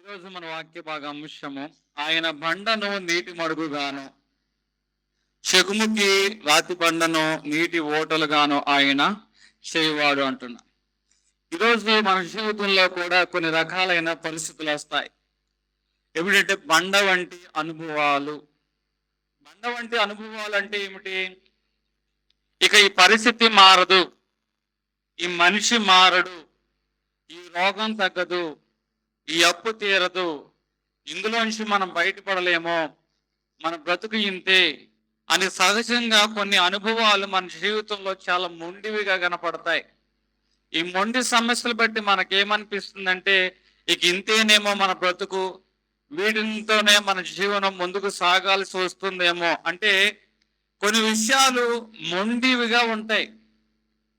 ఈరోజు మన వాక్య భాగ అంశము ఆయన బండను నీటి మడుగుగాను, చెకుముకి రాతి బండను నీటి ఓటలుగాను ఆయన చేయవాడు అంటున్నా. ఈరోజు మన జీవితంలో కూడా కొన్ని రకాలైన పరిస్థితులు వస్తాయి. ఏమిటంటే బండ వంటి అనుభవాలు. బండ వంటి అనుభవాలు అంటే ఏమిటి? ఇక ఈ పరిస్థితి మారదు, ఈ మనిషి మారడు, ఈ రోగం తగ్గదు, ఈ అప్పు తీరదు, ఇందులోంచి మనం బయటపడలేమో, మన బ్రతుకు ఇంతే అని సహజంగా కొన్ని అనుభవాలు మన జీవితంలో చాలా మొండివిగా కనపడతాయి. ఈ మొండి సమస్యలు బట్టి మనకేమనిపిస్తుందంటే ఇక ఇంతేనేమో మన బ్రతుకు, వీటితోనే మన జీవనం ముందుకు సాగాల్సి వస్తుందేమో. అంటే కొన్ని విషయాలు మొండివిగా ఉంటాయి,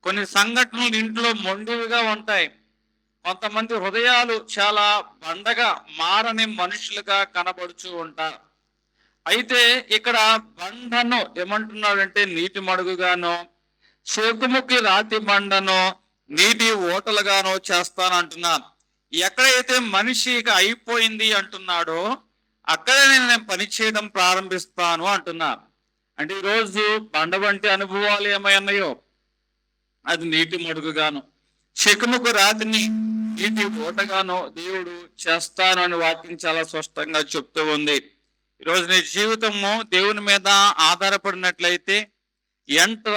కొన్ని సంఘటనలు ఇంట్లో మొండివిగా ఉంటాయి. కొంతమంది హృదయాలు చాలా బండగా మారని మనుషులుగా కనబడుచూ ఉంటారు. అయితే ఇక్కడ బండను ఏమంటున్నాడంటే నీటి మడుగుగానో, చెకుముకి రాతి బండను నీటి ఓటలుగానో చేస్తానంటున్నాను. ఎక్కడైతే మనిషి ఇక అయిపోయింది అంటున్నాడో అక్కడే నేను పని చేయడం ప్రారంభిస్తాను అంటున్నాను. అంటే ఈరోజు బండ వంటి అనుభవాలు ఏమైనాయో అది నీటి మడుగుగాను, చెకుముకు రాతిని నీటి ఓటగానో దేవుడు చేస్తాను అని వాక్యం చాలా స్పష్టంగా చెప్తూ ఉంది. ఈరోజు నీ జీవితము దేవుని మీద ఆధారపడినట్లయితే ఎంత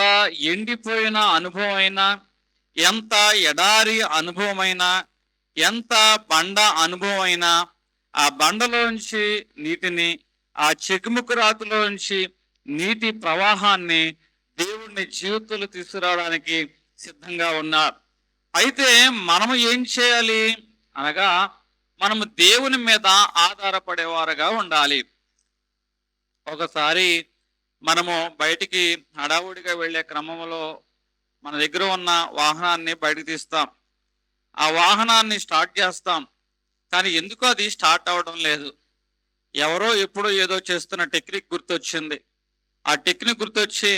ఎండిపోయిన అనుభవం అయినా, ఎంత ఎడారి అనుభవం అయినా, ఎంత బండ అనుభవం అయినా, ఆ బండలోంచి నీటిని, ఆ చెకుముకు రాతిలోంచి నీటి ప్రవాహాన్ని దేవుడిని జీవితంలో తీసుకురావడానికి సిద్ధంగా ఉన్నారు. అయితే మనము ఏం చేయాలి అనగా, మనము దేవుని మీద ఆధారపడేవారుగా ఉండాలి. ఒకసారి మనము బయటికి హడావుడిగా వెళ్ళే క్రమంలో మన దగ్గర ఉన్న వాహనాన్ని బయటకు తీస్తాం, ఆ వాహనాన్ని స్టార్ట్ చేస్తాం, కానీ ఎందుకో అది స్టార్ట్ అవ్వడం లేదు. ఎవరో ఎప్పుడో ఏదో చేస్తున్న టెక్నిక్ గుర్తొచ్చింది. ఆ టెక్నిక్ గుర్తొచ్చి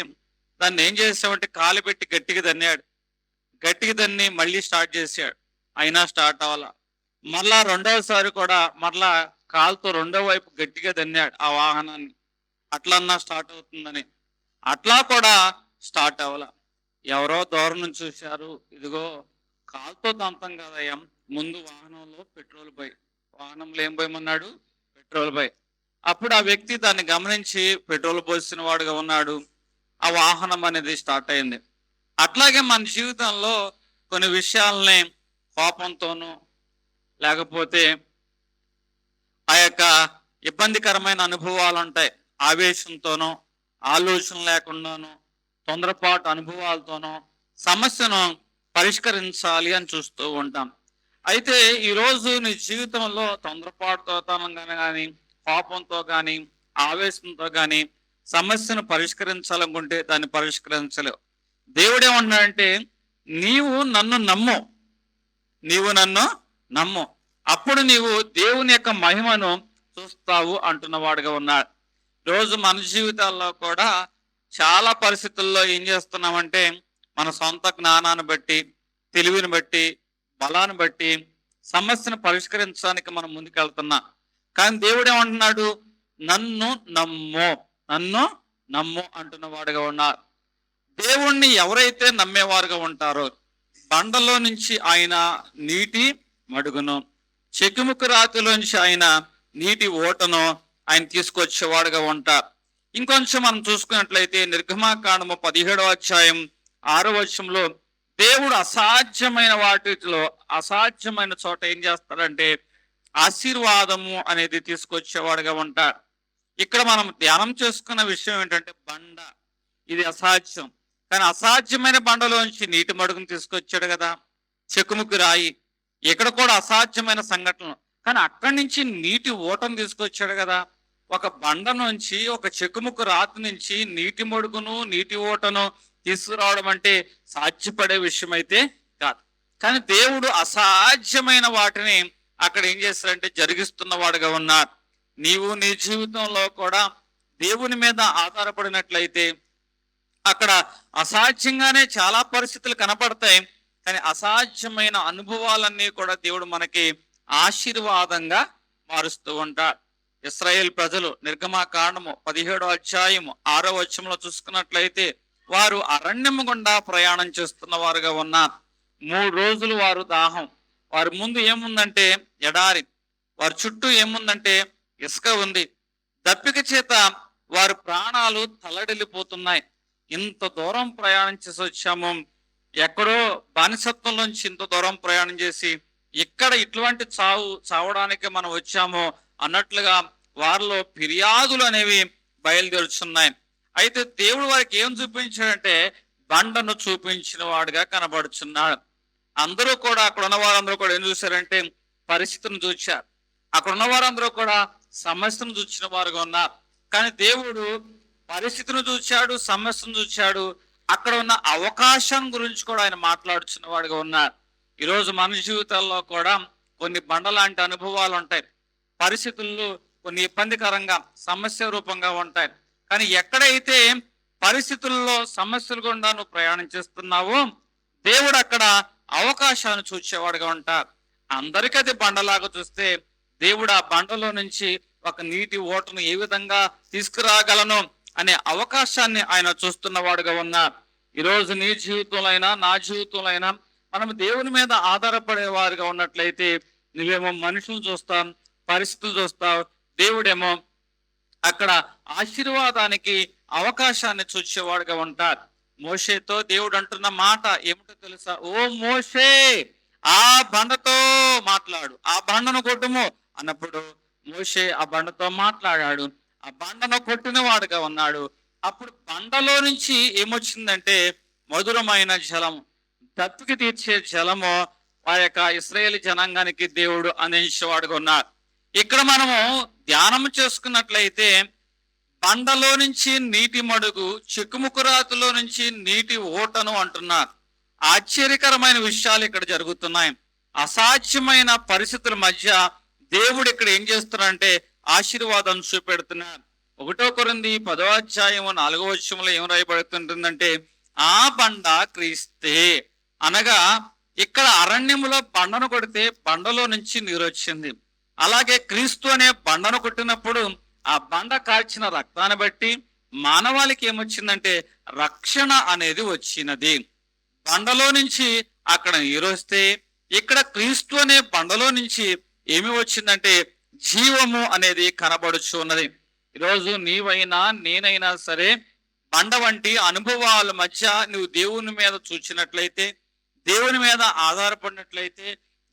దాన్ని ఏం చేసామంటే కాలు పెట్టి గట్టిగా దన్నాడు. గట్టిగా దన్ని మళ్ళీ స్టార్ట్ చేశాడు, అయినా స్టార్ట్ అవ్వాల. మరలా రెండవసారి కూడా మరలా కాలుతో రెండో వైపు గట్టిగా దన్నాడు ఆ వాహనాన్ని, అట్లన్నా స్టార్ట్ అవుతుందని. అట్లా కూడా స్టార్ట్ అవ్వాల. ఎవరో దూరం నుంచి చూశారు, ఇదిగో కాలుతో దంతం కదయ్యా, ముందు వాహనంలో పెట్రోల్ పోయి, వాహనంలో ఏం పోయమన్నాడు? పెట్రోల్ పోయి. అప్పుడు ఆ వ్యక్తి దాన్ని గమనించి పెట్రోల్ పోసిన వాడుగా ఉన్నాడు. ఆ వాహనం అనేది స్టార్ట్ అయింది. అట్లాగే మన జీవితంలో కొన్ని విషయాలని కోపంతోనూ, లేకపోతే ఆ యొక్క ఇబ్బందికరమైన అనుభవాలు ఉంటాయి, ఆవేశంతోనో, ఆలోచన లేకుండానో, తొందరపాటు అనుభవాలతోనో సమస్యను పరిష్కరించాలి అని చూస్తూ ఉంటాం. అయితే ఈరోజు నీ జీవితంలో తొందరపాటుతో కానీ, కోపంతో కానీ, ఆవేశంతో కానీ సమస్యను పరిష్కరించాలనుకుంటే దాన్ని పరిష్కరించలేవు. దేవుడేమన్నాడంటే, నీవు నన్ను నమ్ము, నీవు నన్ను నమ్ము, అప్పుడు నీవు దేవుని యొక్క మహిమను చూస్తావు అంటున్నవాడుగా ఉన్నాడు. రోజు మన జీవితాల్లో కూడా చాలా పరిస్థితుల్లో ఏం చేస్తున్నామంటే, మన సొంత జ్ఞానాన్ని బట్టి, తెలివిని బట్టి, బలాన్ని బట్టి సమస్యను పరిష్కరించడానికి మనం ముందుకెళ్తున్నాం. కానీ దేవుడు ఏమంటున్నాడు? నన్ను నమ్ము, నన్ను నమ్ము అంటున్న వాడుగా ఉన్నారు. దేవుణ్ణి ఎవరైతే నమ్మేవారుగా ఉంటారో బండలో నుంచి ఆయన నీటి మడుగును, చెకుముకు రాతిలోంచి ఆయన నీటి ఓటను ఆయన తీసుకొచ్చేవాడుగా ఉంటారు. ఇంకొంచెం మనం చూసుకున్నట్లయితే నిర్గమాకాండము 17వ అధ్యాయం 6వ వచనంలో దేవుడు అసాధ్యమైన వాటిలో, అసాధ్యమైన చోట ఏం చేస్తాడంటే ఆశీర్వాదము అనేది తీసుకొచ్చేవాడుగా ఉంటాడు. ఇక్కడ మనం ధ్యానం చేసుకున్న విషయం ఏంటంటే బండ, ఇది అసాధ్యం, కానీ అసాధ్యమైన బండలోంచి నీటి మడుగును తీసుకొచ్చాడు కదా. చెకుముకు రాయి, ఇక్కడ కూడా అసాధ్యమైన సంఘటనలు, కానీ అక్కడి నుంచి నీటి ఓటను తీసుకొచ్చాడు కదా. ఒక బండ నుంచి, ఒక చెకుముకు రాతి నుంచి నీటి మడుగును, నీటి ఓటను తీసుకురావడం అంటే సాధ్యపడే విషయం అయితే కాదు. కానీ దేవుడు అసాధ్యమైన వాటిని అక్కడ ఏం చేస్తాడంటే జరిగిస్తున్న వాడుగా ఉన్నారు. నీవు నీ జీవితంలో కూడా దేవుని మీద ఆధారపడినట్లయితే అక్కడ అసాధ్యంగానే చాలా పరిస్థితులు కనపడతాయి, కానీ అసాధ్యమైన అనుభవాలన్నీ కూడా దేవుడు మనకి ఆశీర్వాదంగా మారుస్తూ ఉంటాడు. ఇశ్రాయేల్ ప్రజలు నిర్గమకాండము 17వ అధ్యాయము 6వ వచనంలో చూసుకున్నట్లయితే వారు అరణ్యము గుండా ప్రయాణం చేస్తున్న వారుగా ఉన్నారు. 3 రోజులు వారు దాహం. వారి ముందు ఏముందంటే ఎడారి, వారి చుట్టూ ఏముందంటే ఇసుక ఉంది. దప్పిక చేత వారి ప్రాణాలు తల్లడిల్లిపోతున్నాయి. ఇంత దూరం ప్రయాణం చేసి వచ్చాము, ఎక్కడో బానిసత్వంలోంచి ఇంత దూరం ప్రయాణం చేసి ఇక్కడ ఇటువంటి చావడానికి మనం వచ్చాము అన్నట్లుగా వారిలో ఫిర్యాదులు అనేవి బయలుదేరుతున్నాయి. అయితే దేవుడు వారికి ఏం చూపించాడంటే బండను చూపించిన వాడుగా కనబడుచున్నాడు. అందరూ కూడా అక్కడ ఉన్న వారందరూ కూడా ఏం చూశారంటే పరిస్థితిని చూశారు. అక్కడ ఉన్న వారందరూ కూడా సమస్యను చూసిన వారుగా ఉన్నారు. కానీ దేవుడు పరిస్థితిని చూశాడు, సమస్యను చూశాడు, అక్కడ ఉన్న అవకాశం గురించి కూడా ఆయన మాట్లాడుచున్న వాడుగా ఉన్నారు. ఈరోజు మన జీవితాల్లో కూడా కొన్ని బండ లాంటి అనుభవాలు ఉంటాయి. పరిస్థితుల్లో కొన్ని ఇబ్బందికరంగా సమస్య రూపంగా ఉంటాయి. కానీ ఎక్కడైతే పరిస్థితుల్లో సమస్యలు గుండా నువ్వు ప్రయాణం చేస్తున్నావో దేవుడు అక్కడ అవకాశాన్ని చూచేవాడుగా ఉంటారు. అందరికీ అది బండలాగా చూస్తే దేవుడు ఆ బండలో నుంచి ఒక నీటి ఓటను ఏ విధంగా తీసుకురాగలను అనే అవకాశాన్ని ఆయన చూస్తున్నవాడుగా ఉన్నారు. ఈరోజు నీ జీవితంలో అయినా నా జీవితంలో అయినా మనం దేవుని మీద ఆధారపడే వారుగా ఉన్నట్లయితే నువ్వేమో మనుషులు చూస్తాం, పరిస్థితులు చూస్తావు, దేవుడేమో అక్కడ ఆశీర్వాదానికి అవకాశాన్ని చూచేవాడుగా ఉంటారు. మోషేతో దేవుడు అంటున్న మాట ఏమిటో తెలుసా? ఓ మోషే, ఆ బండతో మాట్లాడు, ఆ బండను కొట్టుము అన్నప్పుడు మోషే ఆ బండతో మాట్లాడాడు. ఆ బండను కొట్టిన వాడుగా ఉన్నాడు. అప్పుడు బండలో నుంచి ఏమొచ్చిందంటే మధురమైన జలము, దప్పిక తీర్చే జలము ఆ యొక్క ఇశ్రాయేలు జనాంగానికి దేవుడు అందించేవాడుగా ఉన్నారు. ఇక్కడ మనము ధ్యానం చేసుకున్నట్లయితే బండలో నుంచి నీటి మడుగు, చిక్కుముకురాతులో నుంచి నీటి ఓటను అంటున్నారు. ఆశ్చర్యకరమైన విషయాలు ఇక్కడ జరుగుతున్నాయి. అసాధ్యమైన పరిస్థితుల మధ్య దేవుడు ఇక్కడ ఏం చేస్తున్నారంటే ఆశీర్వాదం చూపెడుతున్నారు. 1 కొరింథీ 10వ అధ్యాయం 4వ వచనంలో ఏం రాయబడుతుంటుందంటే ఆ బండ క్రీస్తే, అనగా ఇక్కడ అరణ్యములో బండను కొడితే బండలో నుంచి నీరు వచ్చింది. అలాగే క్రీస్తు అనే బండను కొట్టినప్పుడు ఆ బండ కాల్చిన రక్తాన్ని బట్టి మానవాళికి ఏమొచ్చిందంటే రక్షణ అనేది వచ్చినది. బండలో నుంచి అక్కడ నీరు వస్తే ఇక్కడ క్రీస్తు అనే బండలో నుంచి ఏమి వచ్చిందంటే జీవము అనేది కనబడుచు ఉన్నది. ఈరోజు నీవైనా నేనైనా సరే బండ వంటి అనుభవాల మధ్య నువ్వు దేవుని మీద చూచినట్లయితే, దేవుని మీద ఆధారపడినట్లయితే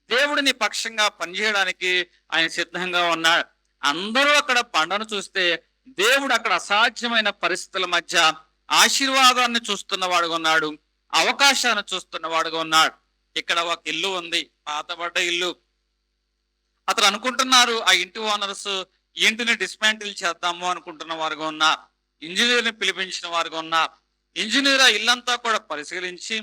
దేవుడిని పక్షంగా పనిచేయడానికి ఆయన సిద్ధంగా ఉన్నాడు. అందరూ అక్కడ బండను చూస్తే దేవుడు అక్కడ అసాధ్యమైన పరిస్థితుల మధ్య ఆశీర్వాదాన్ని చూస్తున్నవాడుగా ఉన్నాడు, అవకాశాన్ని చూస్తున్నవాడుగా ఉన్నాడు. ఇక్కడ ఒక ఇల్లు ఉంది, పాతబడ్డ ఇల్లు. అతను అనుకుంటున్నారు ఆ ఇంటి ఓనర్స్ ఇంటిని డిస్మాంటిల్ చేద్దాము అనుకుంటున్న వారుగా ఉన్నారు. ఇంజనీర్ని పిలిపించిన వారుగా ఉన్నారు. ఇంజనీర్ ఆ ఇల్లంతా కూడా పరిశీలించి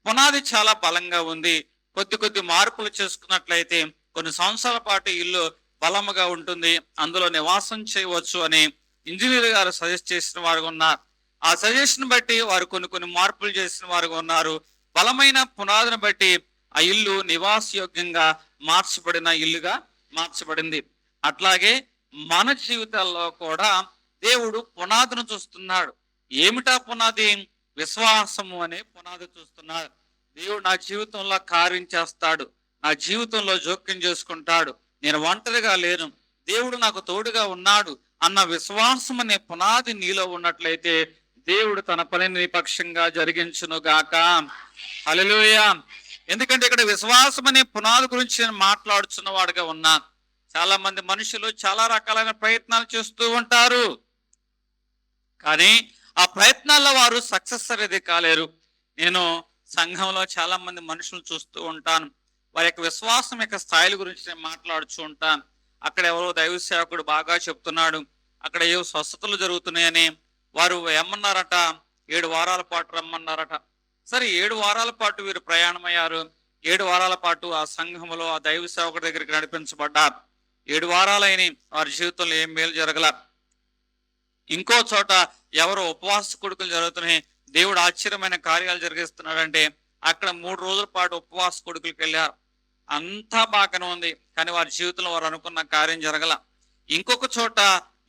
పునాది చాలా బలంగా ఉంది, కొద్ది మార్పులు చేసుకున్నట్లయితే కొన్ని సంవత్సరాల పాటు ఇల్లు బలముగా ఉంటుంది, అందులో నివాసం చేయవచ్చు అని ఇంజనీర్ గారు సజెస్ట్ చేసిన వారుగా ఉన్నారు. ఆ సజెషన్ బట్టి వారు కొన్ని మార్పులు చేసిన వారుగా ఉన్నారు. బలమైన పునాదిని బట్టి ఆ ఇల్లు నివాసయోగ్యంగా మార్చబడిన ఇల్లుగా మార్చబడింది. అట్లాగే మన జీవితాల్లో కూడా దేవుడు పునాదిని చూస్తున్నాడు. ఏమిటా పునాది? విశ్వాసము అనే పునాది చూస్తున్నాడు. దేవుడు నా జీవితంలో కార్యం చేస్తాడు, నా జీవితంలో జోక్యం చేసుకుంటాడు, నేను ఒంటరిగా లేను, దేవుడు నాకు తోడుగా ఉన్నాడు అన్న విశ్వాసం అనే పునాది నీలో ఉన్నట్లయితే దేవుడు తన పనిని నిపక్షంగా జరిగించును గాక. హల్లెలూయా. ఎందుకంటే ఇక్కడ విశ్వాసం అనే పునాది గురించి నేను మాట్లాడుతున్న వాడుగా ఉన్నాను. చాలా మంది మనుషులు చాలా రకాలైన ప్రయత్నాలు చేస్తూ ఉంటారు, కానీ ఆ ప్రయత్నాల్లో వారు సక్సెస్ అనేది కాలేరు. నేను సంఘంలో చాలా మంది మనుషులు చూస్తూ ఉంటాను. వారి యొక్క విశ్వాసం యొక్క స్థాయిల గురించి నేను మాట్లాడుతూ ఉంటాను. అక్కడ ఎవరో దైవ సేవకుడు బాగా చెప్తున్నాడు, అక్కడ ఏవో స్వస్థతలు జరుగుతున్నాయని వారు ఏమన్నారట, 7 వారాల పాటు రమ్మన్నారట. సరే 7 వారాల పాటు వీరు ప్రయాణమయ్యారు. 7 వారాల పాటు ఆ సంఘంలో ఆ దైవ సేవకుడి దగ్గరికి నడిపించబడ్డారు. 7 వారాలైన వారి జీవితంలో ఏం మేలు జరగల. ఇంకో చోట ఎవరో ఉపవాస కొడుకులు జరుగుతున్నాయి, దేవుడు ఆశ్చర్యమైన కార్యాలు జరిగిస్తున్నాడంటే అక్కడ 3 రోజుల పాటు ఉపవాస కొడుకులకు వెళ్ళారు. అంతా బాగానే ఉంది, కానీ వారి జీవితంలో వారు అనుకున్న కార్యం జరగల. ఇంకొక చోట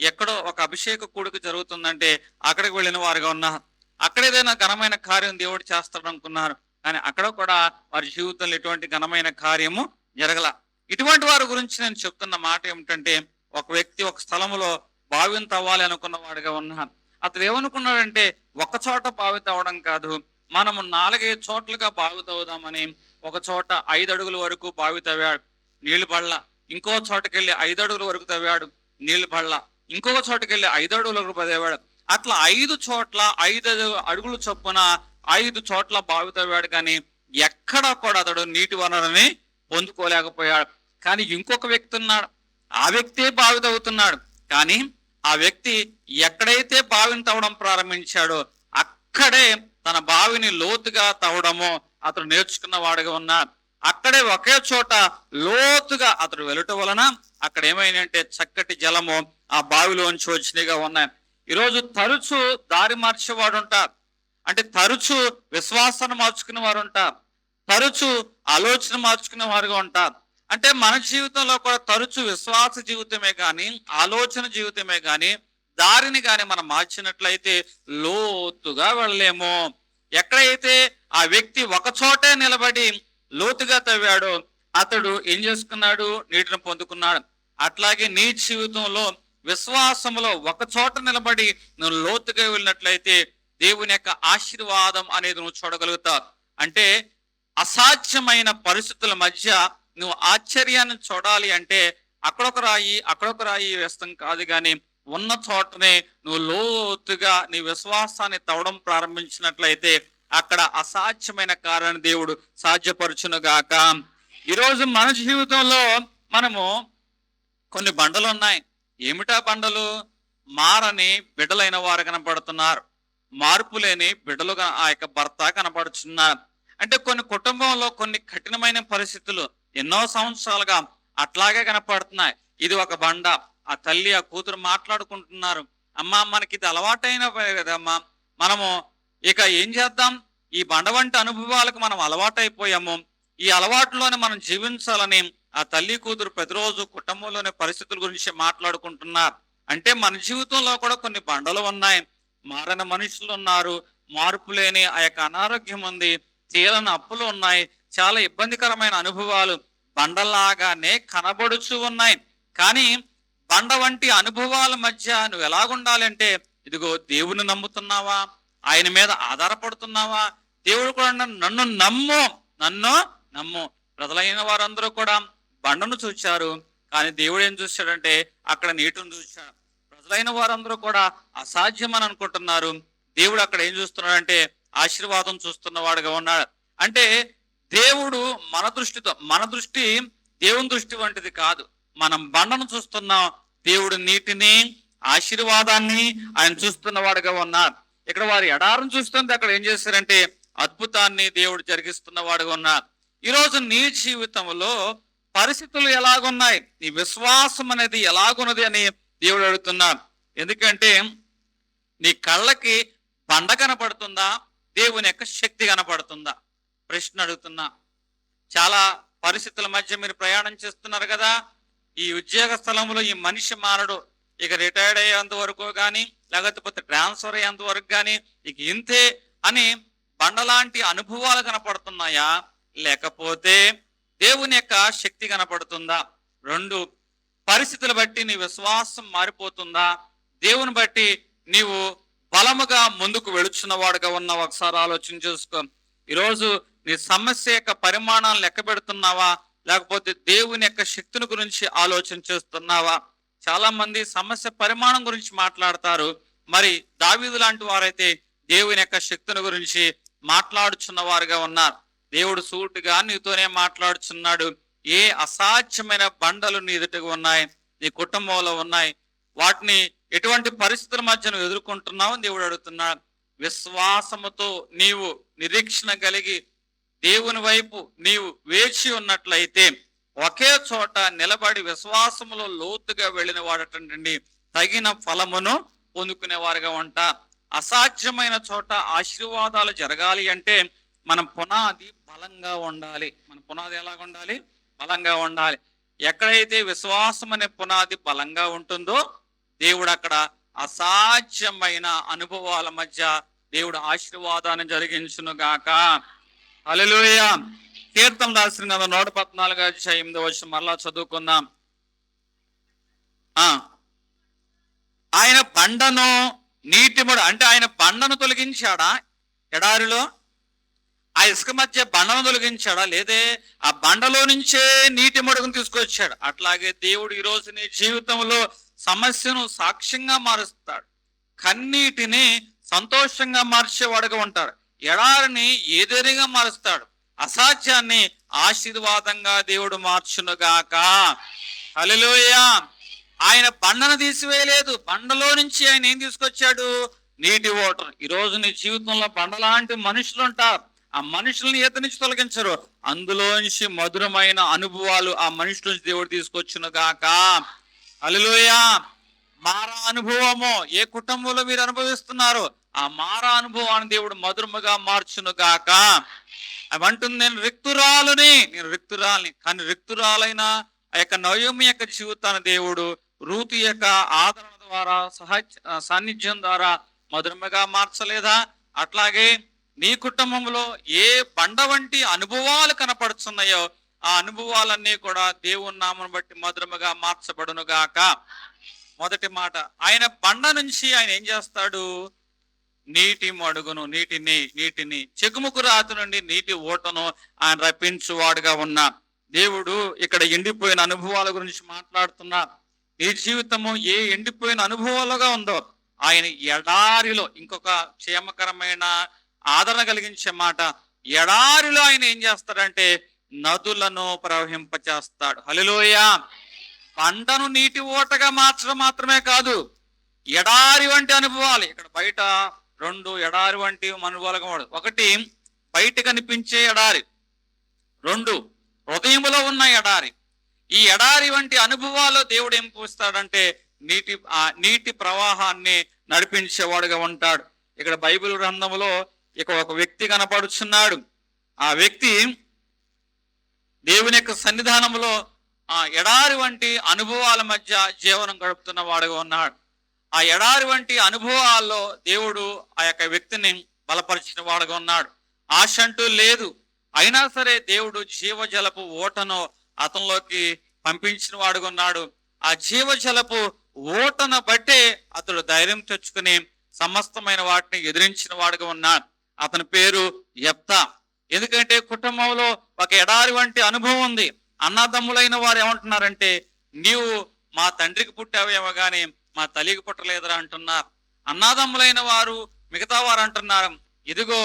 ఎక్కడో ఒక అభిషేక కూడిక జరుగుతుందంటే అక్కడికి వెళ్ళిన వారుగా ఉన్నారు. అక్కడ ఏదైనా ఘనమైన కార్యం దేవుడు చేస్తాడు అనుకున్నారు, కానీ అక్కడ కూడా వారి జీవితంలో ఎటువంటి ఘనమైన కార్యము జరగల. ఇటువంటి వారి గురించి నేను చెప్తున్న మాట ఏమిటంటే, ఒక వ్యక్తి ఒక స్థలంలో బావిని తవ్వాలి అనుకున్న వాడిగా ఉన్నాడు. అతడు ఏమనుకున్నాడంటే, ఒక చోట బావి తవ్వడం కాదు, మనము 4-5 చోట్లుగా బావి తవ్వుదామని ఒక చోట 5 అడుగుల వరకు బావి తవ్వాడు, నీళ్లు పడల. ఇంకో చోటకి వెళ్ళి 5 అడుగుల వరకు తవ్వాడు, నీళ్లు పడల. ఇంకొక చోటకి వెళ్ళి 5 అడుగుల వరకు తవ్వాడు. అట్లా 5 చోట్ల 5 అడుగులు చొప్పున 5 చోట్ల బావి తవ్వాడు, కానీ ఎక్కడా కూడా అతడు నీటి వనరుని పొందుకోలేకపోయాడు. కానీ ఇంకొక వ్యక్తి ఉన్నాడు, ఆ వ్యక్తే బావి తవ్వుతున్నాడు, కానీ ఆ వ్యక్తి ఎక్కడైతే బావిని తవ్వడం ప్రారంభించాడో అక్కడే తన బావిని లోతుగా తవ్వడము అతడు నేర్చుకున్న వాడుగా ఉన్నాడు. అక్కడే ఒకే చోట లోతుగా అతడు వెళ్ళటం వలన అక్కడ ఏమైందంటే చక్కటి జలము ఆ బావిలోంచి వచ్చినగా ఉన్నాయి. ఈరోజు తరచు దారి మార్చేవాడు ఉంటారు, అంటే తరచు విశ్వాసాన్ని మార్చుకునే వారు ఉంటారు, తరచు ఆలోచన మార్చుకునే వారుగా ఉంటారు. అంటే మన జీవితంలో కూడా తరచు విశ్వాస జీవితమే కానీ ఆలోచన జీవితమే కానీ దారిని కానీ మనం మార్చినట్లయితే లోతుగా వెళ్ళలేము. ఎక్కడైతే ఆ వ్యక్తి ఒక చోటే నిలబడి లోతుగా తవ్వాడో అతడు ఏం చేసుకున్నాడు, నీటిని పొందుకున్నాడు. అట్లాగే నీ జీవితంలో విశ్వాసంలో ఒక చోట నిలబడి నువ్వు లోతుగా వెళ్ళినట్లయితే దేవుని యొక్క ఆశీర్వాదం అనేది నువ్వు చూడగలుగుతావు. అంటే అసాధ్యమైన పరిస్థితుల మధ్య నువ్వు ఆశ్చర్యాన్ని చూడాలి అంటే అక్కడొక రాయి వేస్తాం కాదు, కానీ ఉన్న చోటనే నువ్వు లోతుగా నీ విశ్వాసాన్ని తవ్వడం ప్రారంభించినట్లయితే అక్కడ అసాధ్యమైన కార్యాన్ని దేవుడు సాధ్యపరచునుగాక. ఈరోజు మన జీవితంలో మనము కొన్ని బండలు ఉన్నాయి. ఏమిటా బండలు? మారని బిడ్డలైన వారు కనపడుతున్నారు, మార్పు లేని బిడ్డలుగా ఆ యొక్క భర్త కనపడుతున్నారు. అంటే కొన్ని కుటుంబంలో కొన్ని కఠినమైన పరిస్థితులు ఎన్నో సంవత్సరాలుగా అట్లాగే కనపడుతున్నాయి. ఇది ఒక బండ, ఆ తల్లి ఆ కూతురు మాట్లాడుకుంటున్నారు, అమ్మా మనకి ఇది అలవాటైన కదమ్మా, మనము ఇక ఏం చేద్దాం, ఈ బండ వంటి అనుభవాలకు మనం అలవాటైపోయాము, ఈ అలవాటులోనే మనం జీవించాలని ఆ తల్లి కూతురు ప్రతిరోజు కుటుంబంలోని పరిస్థితుల గురించి మాట్లాడుకుంటున్నారు. అంటే మన జీవితంలో కూడా కొన్ని బండలు ఉన్నాయి, మారని మనుషులు ఉన్నారు, మార్పు లేని ఆ యొక్క అనారోగ్యం ఉంది, తీరని అప్పులు ఉన్నాయి, చాలా ఇబ్బందికరమైన అనుభవాలు బండలాగానే కనబడుచు ఉన్నాయి. కానీ బండ వంటి అనుభవాల మధ్య నువ్వు ఎలాగుండాలంటే, ఇదిగో దేవుని నమ్ముతున్నావా, ఆయన మీద ఆధారపడుతున్నావా, దేవుడు కూడా నన్ను నమ్ము. ప్రజలైన వారందరూ కూడా బండను చూశారు, కానీ దేవుడు ఏం చూశాడంటే అక్కడ నీటిని చూశాడు. ప్రజలైన వారందరూ కూడా అసాధ్యం అని అనుకుంటున్నారు, దేవుడు అక్కడ ఏం చూస్తున్నాడంటే ఆశీర్వాదం చూస్తున్నవాడుగా ఉన్నాడు. అంటే దేవుడు మన దృష్టి దేవుని దృష్టి వంటిది కాదు. మనం బండను చూస్తున్నాం, దేవుడు నీటిని ఆశీర్వాదాన్ని ఆయన చూస్తున్నవాడుగా ఉన్నాడు. ఇక్కడ వారి ఎడారం చూస్తుంది, అక్కడ ఏం చేశారంటే అద్భుతాన్ని దేవుడు జరిగిస్తున్నవాడుగా ఉన్నాడు. ఈరోజు నీ జీవితంలో పరిస్థితులు ఎలాగున్నాయి, నీ విశ్వాసం అనేది ఎలాగున్నది అని దేవుడు అడుగుతున్నాడు. ఎందుకంటే నీ కళ్ళకి బండ కనపడుతుందా, దేవుని యొక్క శక్తి కనపడుతుందా? ప్రశ్న అడుగుతున్నా. చాలా పరిస్థితుల మధ్య మీరు ప్రయాణం చేస్తున్నారు కదా, ఈ ఉద్యోగ స్థలంలో ఈ మనిషి మారడు, ఇక రిటైర్డ్ అయ్యేంత వరకు కానీ లేకపోతే ట్రాన్స్ఫర్ అయ్యేంత వరకు కానీ ఇక ఇంతే అని బండలాంటి అనుభవాలు కనపడుతున్నాయా, లేకపోతే దేవుని యొక్క శక్తి కనపడుతుందా? రెండు పరిస్థితులు బట్టి నీ విశ్వాసం మారిపోతుందా, దేవుని బట్టి నీవు బలముగా ముందుకు వెళుచున్నవాడుగా ఉన్నావు? ఒకసారి ఆలోచన చేసుకో. ఈరోజు నీ సమస్య యొక్క పరిమాణాలను లెక్క పెడుతున్నావా, లేకపోతే దేవుని యొక్క శక్తిని గురించి ఆలోచన చేస్తున్నావా? చాలా మంది సమస్య పరిమాణం గురించి మాట్లాడతారు, మరి దావీదు లాంటి వారైతే దేవుని యొక్క శక్తిని గురించి మాట్లాడుచున్న వారుగా ఉన్నారు. దేవుడు సూటిగా నీతోనే మాట్లాడుచున్నాడు. ఏ అసాధ్యమైన బండలు నీ ఎదుటగా ఉన్నాయి, నీ కుటుంబంలో ఉన్నాయి, వాటిని ఎటువంటి పరిస్థితుల మధ్య నువ్వు ఎదుర్కొంటున్నావు దేవుడు అడుగుతున్నాడు. విశ్వాసముతో నీవు నిరీక్షణ కలిగి దేవుని వైపు నీవు వేచి ఉన్నట్లయితే ఒకే చోట నిలబడి విశ్వాసములో లోతుగా వెళ్ళిన వాడటండి తగిన ఫలమును పొందుకునే వారుగా ఉంటారు. అసాధ్యమైన చోట ఆశీర్వాదాలు జరగాలి అంటే మన పునాది బలంగా ఉండాలి. మన పునాది ఎలాగ ఉండాలి? బలంగా ఉండాలి. ఎక్కడైతే విశ్వాసం అనే పునాది బలంగా ఉంటుందో దేవుడు అక్కడ అసాధ్యమైన అనుభవాల మధ్య దేవుడు ఆశీర్వాదాన్ని జరిగించును గాక. హల్లెలూయా. కీర్తన రాసిన 114 మరలా చదువుకుందాం. ఆయన బండను నీటిముడు అంటే ఆయన బండను తొలగించాడా? ఎడారిలో ఆ ఇసుక మధ్య బండను తొలగించాడా? లేదే ఆ బండలో నుంచే నీటి మడుగును తీసుకొచ్చాడు. అట్లాగే దేవుడు ఈరోజు నీ జీవితంలో సమస్యను సాక్ష్యంగా మారుస్తాడు. కన్నీటిని సంతోషంగా మార్చేవాడుగా ఉంటాడు. ఎడారిని ఏదేనిగా మారుస్తాడు. అసాధ్యాన్ని ఆశీర్వాదంగా దేవుడు మార్చునుగాక. హల్లెలూయా. ఆయన బండను తీసివేయలేదు. బండలో నుంచి ఆయన ఏం తీసుకొచ్చాడు? నీటి ఓటర్. ఈరోజు నీ జీవితంలో బండలాంటి మనుషులు ఉంటారు. ఆ మనుషుల్ని ఈత నుంచి తొలగించరు. అందులోంచి మధురమైన అనుభవాలు ఆ మనుషుల నుంచి దేవుడు తీసుకొచ్చును గాక. హల్లెలూయా. మారా అనుభవము ఏ కుటుంబంలో మీరు అనుభవిస్తున్నారు, ఆ మారా అనుభవాన్ని దేవుడు మధురముగా మార్చును గాక. అవి అంటుంది, నేను రిక్తురాలిని. కానీ రిక్తురాలైన ఆ యొక్క నయోమి యొక్క జీవితాన్ని దేవుడు రూతు యొక్క ఆదరణ ద్వారా సాన్నిధ్యం ద్వారా మధురముగా మార్చలేదా? అట్లాగే నీ కుటుంబంలో ఏ బండ వంటి అనుభవాలు కనపడుతున్నాయో ఆ అనుభవాలన్నీ కూడా దేవుని నామను బట్టి మధురముగా మార్చబడును గాక. మొదటి మాట, ఆయన బండ నుంచి ఆయన ఏం చేస్తాడు? నీటి మడుగును, నీటిని చెకుముకు రాతి నుండి నీటి ఓటను ఆయన రప్పించువాడుగా ఉన్నా దేవుడు ఇక్కడ ఎండిపోయిన అనుభవాల గురించి మాట్లాడుతున్నా. నీ జీవితము ఏ ఎండిపోయిన అనుభవాలుగా ఉందో ఆయన ఎడారిలో, ఇంకొక క్షేమకరమైన ఆదరణ కలిగించే మాట, ఎడారిలో ఆయన ఏం చేస్తాడంటే నదులను ప్రవహింపచేస్తాడు. హల్లెలూయా. బండను నీటి ఓటగా మార్చడం మాత్రమే కాదు, ఎడారి వంటి అనుభవాలు. ఇక్కడ బయట రెండు ఎడారి వంటి అనుభవాలుగా ఉండదు. ఒకటి బయట కనిపించే ఎడారి, రెండు హృదయంలో ఉన్న ఎడారి. ఈ ఎడారి వంటి అనుభవాలు దేవుడు ఏం పూస్తాడంటే నీటి ప్రవాహాన్ని నడిపించేవాడుగా ఉంటాడు. ఇక్కడ బైబిల్ గ్రంథంలో ఇక ఒక వ్యక్తి కనపడుచున్నాడు. ఆ వ్యక్తి దేవుని యొక్క సన్నిధానంలో ఆ ఎడారి వంటి అనుభవాల మధ్య జీవనం గడుపుతున్న వాడుగా ఉన్నాడు. ఆ ఎడారి వంటి అనుభవాల్లో దేవుడు ఆ యొక్క వ్యక్తిని బలపరిచిన వాడుగా ఉన్నాడు. ఆశ అంటూ లేదు, అయినా సరే దేవుడు జీవజలపు ఓటను అతనిలోకి పంపించిన వాడుగా ఉన్నాడు. ఆ జీవజలపు ఓటను బట్టే అతడు ధైర్యం తెచ్చుకుని సమస్తమైన వాటిని ఎదిరించిన వాడుగా ఉన్నాడు. అతని పేరు యెఫ్తా. ఎందుకంటే కుటుంబంలో ఒక ఎడారి వంటి అనుభవం ఉంది. అన్నదమ్ములైన వారు ఏమంటున్నారంటే, నీవు మా తండ్రికి పుట్టావేమో గాని మా తల్లికి పుట్టలేదురా అంటున్నారు. అన్నదమ్ములైన వారు మిగతా వారు అంటున్నారు, ఇదిగో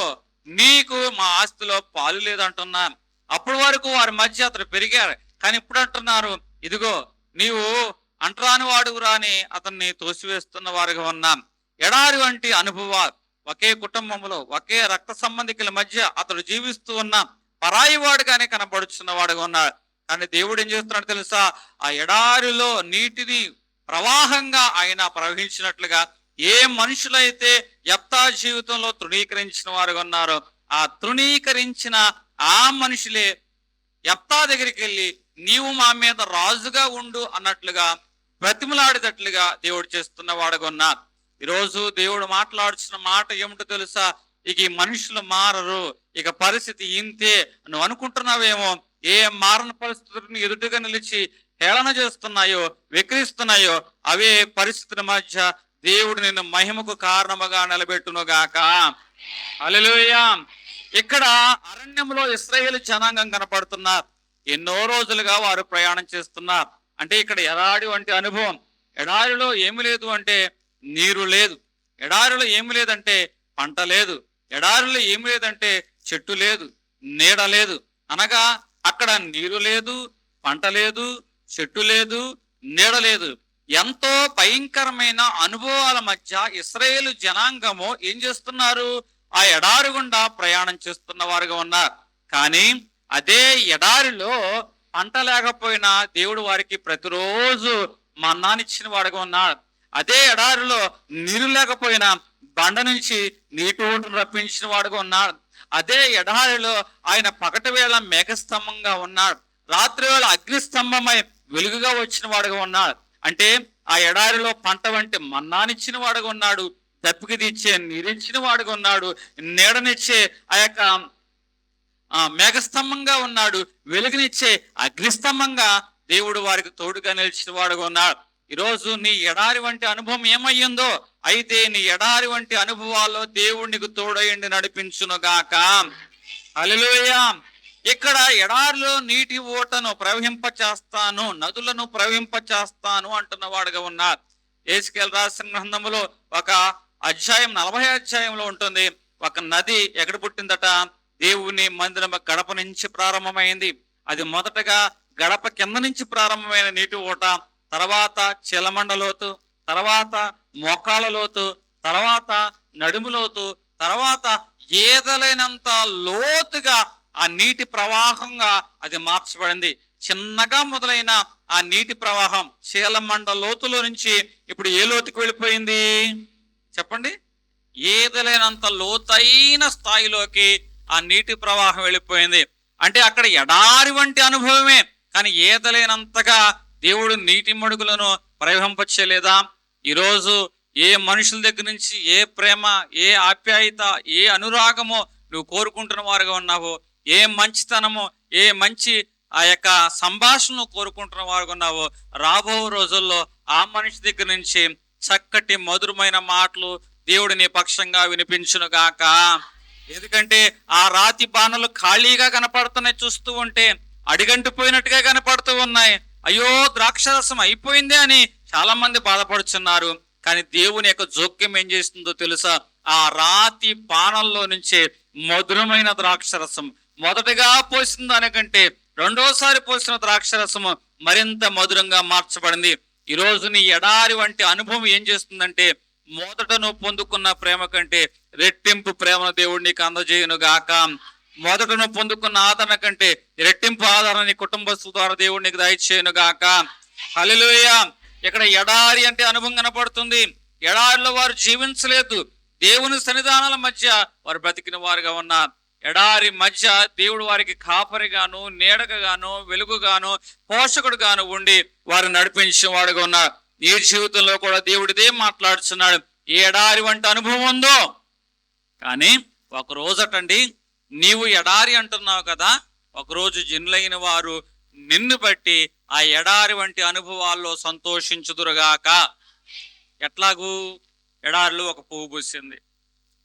నీకు మా ఆస్తిలో పాలు లేదంటున్నారు. అప్పటి వరకు వారి మధ్య అతడు పెరిగారు. కానీ ఇప్పుడు అంటున్నారు, ఇదిగో నీవు అంటరాని వాడుగురా అని అతన్ని తోసివేస్తున్న వారుగా ఉన్నాం. ఎడారి వంటి అనుభవాలు, ఒకే కుటుంబంలో ఒకే రక్త సంబంధికుల మధ్య అతడు జీవిస్తూ ఉన్న పరాయి వాడుగానే కనబడుచున్న వాడుగా ఉన్నాడు. కానీ దేవుడు ఏం చేస్తున్నాడు తెలుసా? ఆ ఎడారిలో నీటిని ప్రవాహంగా ఆయన ప్రవహించినట్లుగా ఏ మనుషులైతే యెఫ్తా జీవితంలో తృణీకరించిన వారుగా ఉన్నారో ఆ తృణీకరించిన ఆ మనుషులే యెఫ్తా దగ్గరికి వెళ్ళి నీవు మా మీద రాజుగా ఉండు అన్నట్లుగా బ్రతిమలాడేటట్లుగా దేవుడు చేస్తున్న వాడుగా ఉన్నారు. ఈరోజు దేవుడు మాట్లాడుతున్న మాట ఏమిటో తెలుసా? ఇక ఈ మనుషులు మారరు, ఇక పరిస్థితి ఇంతే నువ్వు అనుకుంటున్నావేమో. ఏ మారణ పరిస్థితులను ఎదుటిగా నిలిచి హేళన చేస్తున్నాయో, విక్రిస్తున్నాయో అవే పరిస్థితుల మధ్య దేవుడు నిన్ను మహిమకు కారణముగా నిలబెట్టునుగాక. హల్లెలూయా. ఇక్కడ అరణ్యంలో ఇశ్రాయేలు జనాంగం కనపడుతున్నారు. ఎన్నో రోజులుగా వారు ప్రయాణం చేస్తున్నారు. అంటే ఇక్కడ ఎడారి వంటి అనుభవం. ఎడారిలో ఏమి లేదు అంటే నీరు లేదు, ఎడారిలో ఏమి లేదంటే పంట లేదు, ఎడారిలో ఏమి లేదంటే చెట్టు లేదు, నీడ లేదు. అనగా అక్కడ నీరు లేదు, పంట లేదు, చెట్టు లేదు, నీడ లేదు. ఎంతో భయంకరమైన అనుభవాల మధ్య ఇశ్రాయేలు జనాంగము ఏం చేస్తున్నారు? ఆ ఎడారి గుండా ప్రయాణం చేస్తున్న వారుగా ఉన్నారు. కానీ అదే ఎడారిలో పంట లేకపోయినా దేవుడు వారికి ప్రతిరోజు మన్నానిచ్చిన వాడుగా ఉన్నాడు. అదే ఎడారిలో నీరు లేకపోయినా బండ నుంచి నీటి ఊటను రప్పించిన వాడుగా ఉన్నాడు. అదే ఎడారిలో ఆయన పగటి వేళ మేఘస్తంభంగా ఉన్నాడు, రాత్రి వేళ అగ్నిస్తంభమై వెలుగుగా వచ్చిన వాడుగా ఉన్నాడు. అంటే ఆ ఎడారిలో పంట వంటి మన్నానిచ్చిన వాడుగా ఉన్నాడు, దప్పికి తీర్చే నీరిచ్చిన వాడుగా ఉన్నాడు, నీడనిచ్చే ఆ యొక్క మేఘస్తంభంగా ఉన్నాడు, వెలుగునిచ్చే అగ్నిస్తంభంగా దేవుడు వారికి తోడుగా నిలిచిన వాడుగా ఉన్నాడు. ఈరోజు నీ ఎడారి వంటి అనుభవం ఏమయ్యిందో, అయితే నీ ఎడారి వంటి అనుభవాల్లో దేవుడు నీకు తోడయండి నడిపించునుగాక. హల్లెలూయా. ఇక్కడ ఎడారిలో నీటి ఊటను ప్రవహింప చేస్తాను, నదులను ప్రవహింప చేస్తాను అంటున్న వాడుగా ఉన్నారు. యేసుకేలు రాసిన గ్రంథములో ఒక అధ్యాయం 40 అధ్యాయంలో ఉంటుంది. ఒక నది ఎక్కడ పుట్టిందట? దేవుని మందిరం గడప నుంచి ప్రారంభమైంది. అది మొదటగా గడప కింద నుంచి ప్రారంభమైన నీటి ఊట, తర్వాత చిలమండలోతు, తర్వాత మోకాళ్ళ లోతు, తర్వాత నడుము లోతు, తర్వాత ఏదలైనంత లోతుగా ఆ నీటి ప్రవాహంగా అది మార్చబడింది. చిన్నగా మొదలైన ఆ నీటి ప్రవాహం చీలమండ లోతులో నుంచి ఇప్పుడు ఏ లోతుకు వెళ్ళిపోయింది చెప్పండి? ఏదలైనంత లోతైన స్థాయిలోకి ఆ నీటి ప్రవాహం వెళ్ళిపోయింది. అంటే అక్కడ ఎడారి వంటి అనుభవమే, కానీ ఏదలైనంతగా దేవుడు నీటి మడుగులను ప్రవహింపచేయలేదా? ఈరోజు ఏ మనుషుల దగ్గర నుంచి ఏ ప్రేమ, ఏ ఆప్యాయత, ఏ అనురాగమో నువ్వు కోరుకుంటున్న వారుగా ఉన్నావో, ఏ మంచితనమో, ఏ మంచి ఆ యొక్క సంభాషణ కోరుకుంటున్న వారుగా ఉన్నావో, రాబో రోజుల్లో ఆ మనిషి దగ్గర నుంచి చక్కటి మధురమైన మాటలు దేవుడు నీ పక్షంగా వినిపించునుగాక. ఎందుకంటే ఆ రాతి బాణలు ఖాళీగా కనపడుతున్నాయి, చూస్తూ ఉంటే అడిగంటిపోయినట్టుగా కనపడుతూ ఉన్నాయి. అయ్యో ద్రాక్షరసం అయిపోయిందే అని చాలా మంది బాధపడుతున్నారు. కానీ దేవుని యొక్క జోక్యం ఏం చేస్తుందో తెలుసా? ఆ రాతి పానల్లో నుంచే మధురమైన ద్రాక్షరసం, మొదటగా పోసిన దానికంటే రెండోసారి పోసిన ద్రాక్షరసము మరింత మధురంగా మార్చబడింది. ఈరోజు నీ ఎడారి వంటి అనుభవం ఏం చేస్తుందంటే, మొదట నువ్వు పొందుకున్న ప్రేమ కంటే రెట్టింపు ప్రేమను దేవుడు నీకు అందజేయును గాక. మొదట నువ్వు పొందుకున్న ఆదరణ కంటే రెట్టింపు ఆదరణ నీ కుటుంబస్తుల ద్వారా దేవుడు నీకు దయచేయును గాక. హల్లెలూయా. ఇక్కడ ఎడారి అంటే అనుభవం కనపడుతుంది. ఎడారిలో వారు జీవించలేదు, దేవుని సన్నిధానాల మధ్య వారు బ్రతికిన వారుగా ఉన్నారు. ఎడారి మధ్య దేవుడు వారికి కాపరిగాను, నీడగాను, వెలుగుగాను, పోషకుడుగాను ఉండి వారు నడిపించేవాడుగా ఉన్నారు. నీ జీవితంలో కూడా దేవుడిదే మాట్లాడుతున్నాడు. ఏ ఎడారి వంటి అనుభవం ఉందో, కానీ ఒక రోజటండి నీవు ఎడారి అంటున్నావు కదా, ఒకరోజు జనులైన వారు నిన్ను బట్టి ఆ ఎడారి వంటి అనుభవాల్లో సంతోషించుదురుగాక. ఎట్లాగూ? ఎడారిలో ఒక పువ్వు పూసింది,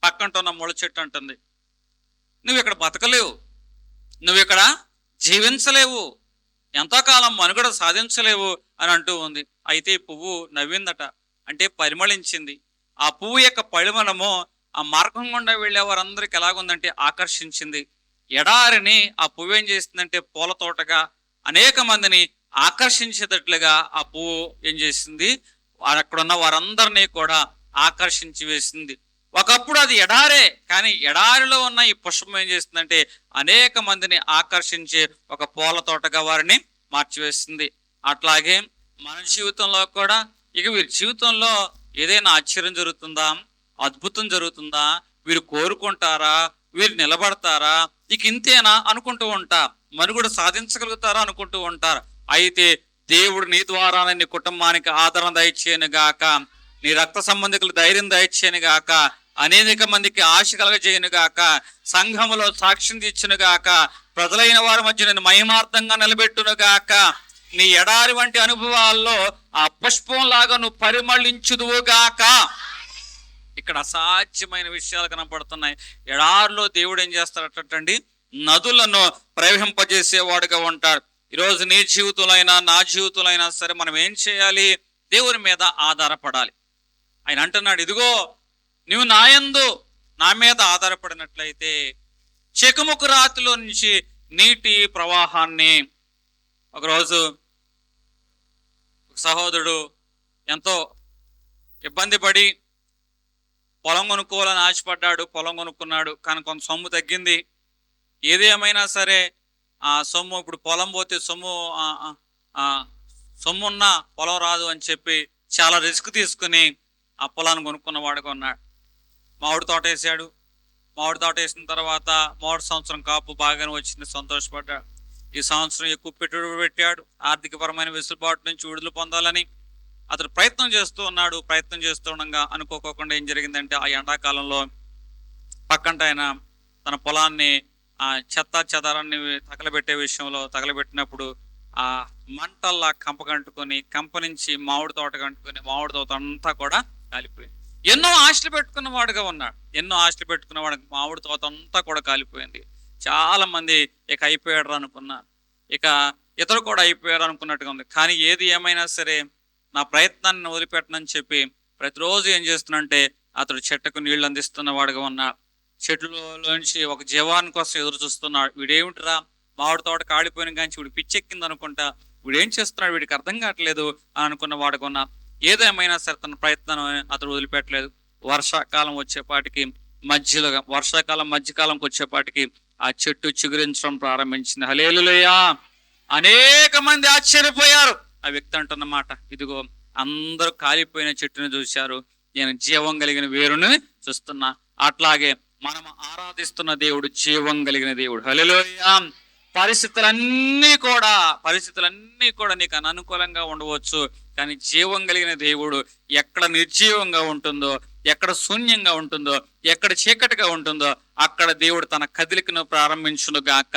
పక్కంటున్న ముళ్ళ చెట్టు అంటుంది, నువ్వు ఇక్కడ బతకలేవు, నువ్వు ఇక్కడ జీవించలేవు, ఎంతోకాలం మనుగడ సాధించలేవు అని అంటూ ఉంది. అయితే ఈ పువ్వు నవ్విందట, అంటే పరిమళించింది. ఆ పువ్వు యొక్క పరిమళము ఆ మార్గం గుండా వెళ్ళే వారందరికి ఎలాగుందంటే ఆకర్షించింది. ఎడారిని ఆ పువ్వు ఏం చేసిందంటే పూల తోటగా అనేక మందిని ఆకర్షించేటట్లుగా ఆ పువ్వు ఏం చేసింది, అక్కడున్న వారందరినీ కూడా ఆకర్షించి వేసింది. ఒకప్పుడు అది ఎడారే, కానీ ఎడారిలో ఉన్న ఈ పుష్పం ఏం చేస్తుందంటే అనేక మందిని ఆకర్షించే ఒక పూల తోటగా వారిని మార్చివేస్తుంది. అట్లాగే మన జీవితంలో కూడా ఇక వీరి జీవితంలో ఏదైనా ఆశ్చర్యం జరుగుతుందా, అద్భుతం జరుగుతుందా, వీరు కోరుకుంటారా, వీరు నిలబడతారా, ఇక ఇంతేనా అనుకుంటూ ఉంటారు, మనుగడ సాధించగలుగుతారా అనుకుంటూ ఉంటారు. అయితే దేవుడు నీ ద్వారా నీ కుటుంబానికి ఆదరణ దయచేయను గాక, నీ రక్త సంబంధికులు ధైర్యం దయచేయను గాక, అనేక మందికి ఆశ కలగజేయను గాక, సంఘములో సాక్ష్యం తెచ్చును గాక, ప్రజలైన వారి మధ్య నేను మహిమార్థంగా నిలబెట్టును గాక. నీ ఎడారి వంటి అనుభవాల్లో ఆ పుష్పం లాగా నువ్వు పరిమళించుదువు గాక. ఇక్కడ అసాధ్యమైన విషయాలు కనపడుతున్నాయి. ఎడారిలో దేవుడు ఏం చేస్తాడటండి, నదులను ప్రవహింపజేసేవాడుగా ఉంటాడు. ఈరోజు నీ జీవితంలో అయినా నా జీవితంలో అయినా సరే మనం ఏం చేయాలి? దేవుని మీద ఆధారపడాలి. ఆయన అంటున్నాడు, ఇదిగో నువ్వు నాయందు నా మీద ఆధారపడినట్లయితే చెకుముకు రాతిలో నుంచి నీటి ప్రవాహాన్ని. ఒకరోజు సహోదరుడు ఎంతో ఇబ్బంది పడి పొలం కొనుక్కోవాలని ఆశపడ్డాడు, పొలం కొనుక్కున్నాడు, కానీ కొంత సొమ్ము తగ్గింది. ఏదేమైనా సరే ఆ సొమ్ము, ఇప్పుడు పొలం పోతే సొమ్మున్న పొలం రాదు అని చెప్పి చాలా రిస్క్ తీసుకుని ఆ పొలాన్ని కొనుక్కున్నవాడుగా ఉన్నాడు. మామిడి తోట వేసాడు. మామిడి తోట వేసిన తర్వాత మామిడి సంవత్సరం కాపు బాగానే వచ్చింది, సంతోషపడ్డాడు. ఈ సంవత్సరం ఎక్కువ పెట్టుబడి పెట్టాడు, ఆర్థికపరమైన వెసులుబాటు నుంచి విడుదల పొందాలని అతడు ప్రయత్నం చేస్తూ ఉన్నాడు. ప్రయత్నం చేస్తూ ఉండగా అనుకోకుండా ఏం జరిగిందంటే ఆ ఎండాకాలంలో పక్కంట ఆయన తన పొలాన్ని ఆ చెత్త చెదారాన్ని తగలబెట్టినప్పుడు ఆ మంటల్లా కంప నుంచి మామిడి తోట కంటుకొని మామిడి తోట అంతా కూడా కాలిపోయింది. ఎన్నో ఆశలు పెట్టుకున్నవాడుగా ఉన్నాడు, మామిడి తోట అంతా కూడా కాలిపోయింది. చాలా మంది ఇక అయిపోయాడు అనుకున్నారు, ఇక ఇతరు కూడా అయిపోయారు అనుకున్నట్టుగా ఉంది. కానీ ఏది ఏమైనా సరే నా ప్రయత్నాన్ని వదిలిపెట్టనని చెప్పి ప్రతిరోజు ఏం చేస్తున్నంటే అతడు చెట్టుకు నీళ్లు అందిస్తున్న వాడుగా ఉన్నాడు. చెట్టులోంచి ఒక జీవాన్ని కోసం ఎదురు చూస్తున్నాడు. వీడేమిటిరా మామిడి తోట కాడిపోయిన కానీ వీడు పిచ్చెక్కింది అనుకుంటా, వీడేం చేస్తున్నాడు వీడికి అర్థం కావట్లేదు అని అనుకున్న వాడుగా ఉన్నా. ఏదేమైనా సరే తన ప్రయత్నం అతడు వదిలిపెట్టలేదు. వర్షాకాలం మధ్యకాలంకి వచ్చేపాటికి ఆ చెట్టు చిగురించడం ప్రారంభించింది. హల్లెలూయా! అనేక మంది ఆశ్చర్యపోయారు. ఆ వ్యక్తి అంటున్న మాట, ఇదిగో అందరూ కాలిపోయిన చెట్టుని చూశారు, నేను జీవం కలిగిన వేరుని చూస్తున్నా. అట్లాగే మనం ఆరాధిస్తున్న దేవుడు జీవం కలిగిన దేవుడు. హల్లెలూయా! పరిస్థితులన్నీ కూడా నీకు అననుకూలంగా ఉండవచ్చు, కానీ జీవం కలిగిన దేవుడు ఎక్కడ నిర్జీవంగా ఉంటుందో, ఎక్కడ శూన్యంగా ఉంటుందో, ఎక్కడ చీకటిగా ఉంటుందో అక్కడ దేవుడు తన కదిలికను ప్రారంభించును గాక.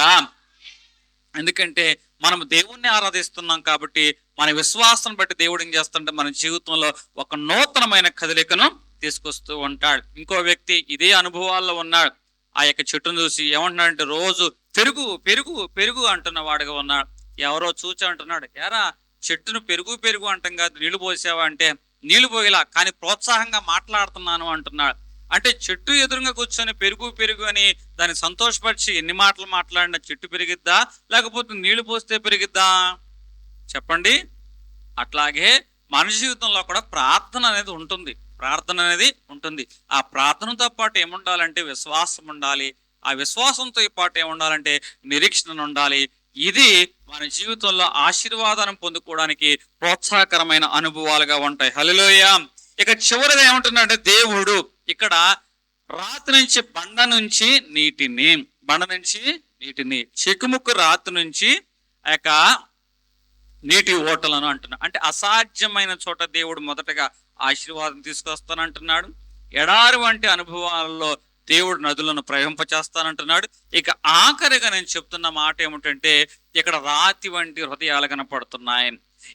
ఎందుకంటే మనం దేవుణ్ణి ఆరాధిస్తున్నాం కాబట్టి మన విశ్వాసం బట్టి దేవుడు ఏం చేస్తుంటే మన జీవితంలో ఒక నూతనమైన కదలికను తీసుకొస్తూ ఉంటాడు. ఇంకో వ్యక్తి ఇదే అనుభవాల్లో ఉన్నాడు. ఆ యొక్క చెట్టును చూసి ఏమంటున్నాడంటే రోజు పెరుగు పెరుగు పెరుగు అంటున్న వాడుగా ఉన్నాడు. ఎవరో చూచి అంటున్నాడు, ఎరా చెట్టును పెరుగు పెరుగు అంటాం కాదు, నీళ్లు పోసావా అంటే నీళ్లు పోయేలా కానీ ప్రోత్సాహంగా మాట్లాడుతున్నాను అంటున్నాడు. అంటే చెట్టు ఎదురుగా కూర్చొని పెరుగు పెరుగు అని దాన్ని సంతోషపరిచి ఎన్ని మాటలు మాట్లాడినా చెట్టు పెరిగిద్దా లేకపోతే నీళ్లు పోస్తే పెరిగిద్దా చెప్పండి? అట్లాగే మన జీవితంలో కూడా ప్రార్థన అనేది ఉంటుంది. ఆ ప్రార్థనతో పాటు ఏముండాలంటే విశ్వాసం ఉండాలి. ఆ విశ్వాసంతో పాటు ఏముండాలంటే నిరీక్షణ ఉండాలి. ఇది మన జీవితంలో ఆశీర్వాదాన్ని పొందుకోవడానికి ప్రోత్సాహకరమైన అనుభవాలుగా ఉంటాయి. హల్లెలూయా! ఇక చివరిగా ఏమంటున్నాడంటే దేవుడు ఇక్కడ రాతి నుంచి బండ నుంచి నీటిని చెకుముక్కు రాతి నుంచి ఆ యొక్క నీటి ఓటలను అంటున్నాడు. అంటే అసాధ్యమైన చోట దేవుడు మొదటగా ఆశీర్వాదం తీసుకొస్తానంటున్నాడు. ఎడారి వంటి అనుభవాలలో దేవుడు నదులను ప్రవహింపచేస్తానంటున్నాడు. ఇక ఆఖరిగా నేను చెప్తున్న మాట ఏమిటంటే ఇక్కడ రాతి వంటి హృదయాలు కనపడుతున్నాయి.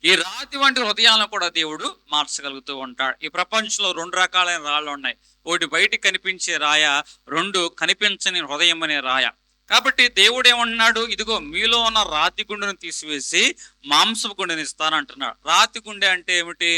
ఈ రాతి వంటి హృదయాలను కూడా దేవుడు మార్చగలుగుతూ ఉంటాడు. ఈ ప్రపంచంలో 2 రకాలైన రాళ్ళు ఉన్నాయి. ఒకటి బయటికి కనిపించే రాయ, 2 కనిపించని హృదయం అనే రాయ. కాబట్టి దేవుడు ఏమంటున్నాడు, ఇదిగో మీలో ఉన్న రాతి గుండెను తీసివేసి మాంసపు గుండెని ఇస్తానంటున్నాడు. రాతి గుండె అంటే ఏమిటి?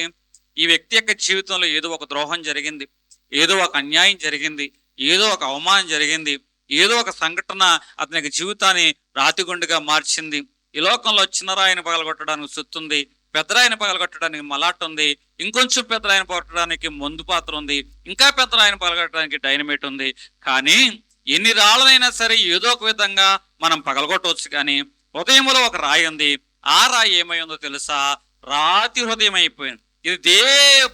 ఈ వ్యక్తి యొక్క జీవితంలో ఏదో ఒక ద్రోహం జరిగింది, ఏదో ఒక అన్యాయం జరిగింది, ఏదో ఒక అవమానం జరిగింది, ఏదో ఒక సంఘటన అతనికి జీవితాన్ని రాతిగుండుగా మార్చింది. ఈ లోకంలో చిన్న రాయిని పగలగొట్టడానికి సుత్తి ఉంది, పెద్ద రాయిని పగలగొట్టడానికి మలాట్ ఉంది, ఇంకొంచెం పెద్ద రాయిని పగలగొట్టడానికి మందు పాత్ర ఉంది, ఇంకా పెద్ద రాయిని పగలగొట్టడానికి డైనమేట్ ఉంది. కానీ ఎన్ని రాళ్ళనైనా సరే ఏదో ఒక విధంగా మనం పగలగొట్టవచ్చు. కానీ హృదయంలో ఒక రాయి ఉంది. ఆ రాయి ఏమై ఉందో తెలుసా? రాతి హృదయం అయిపోయింది. ఇది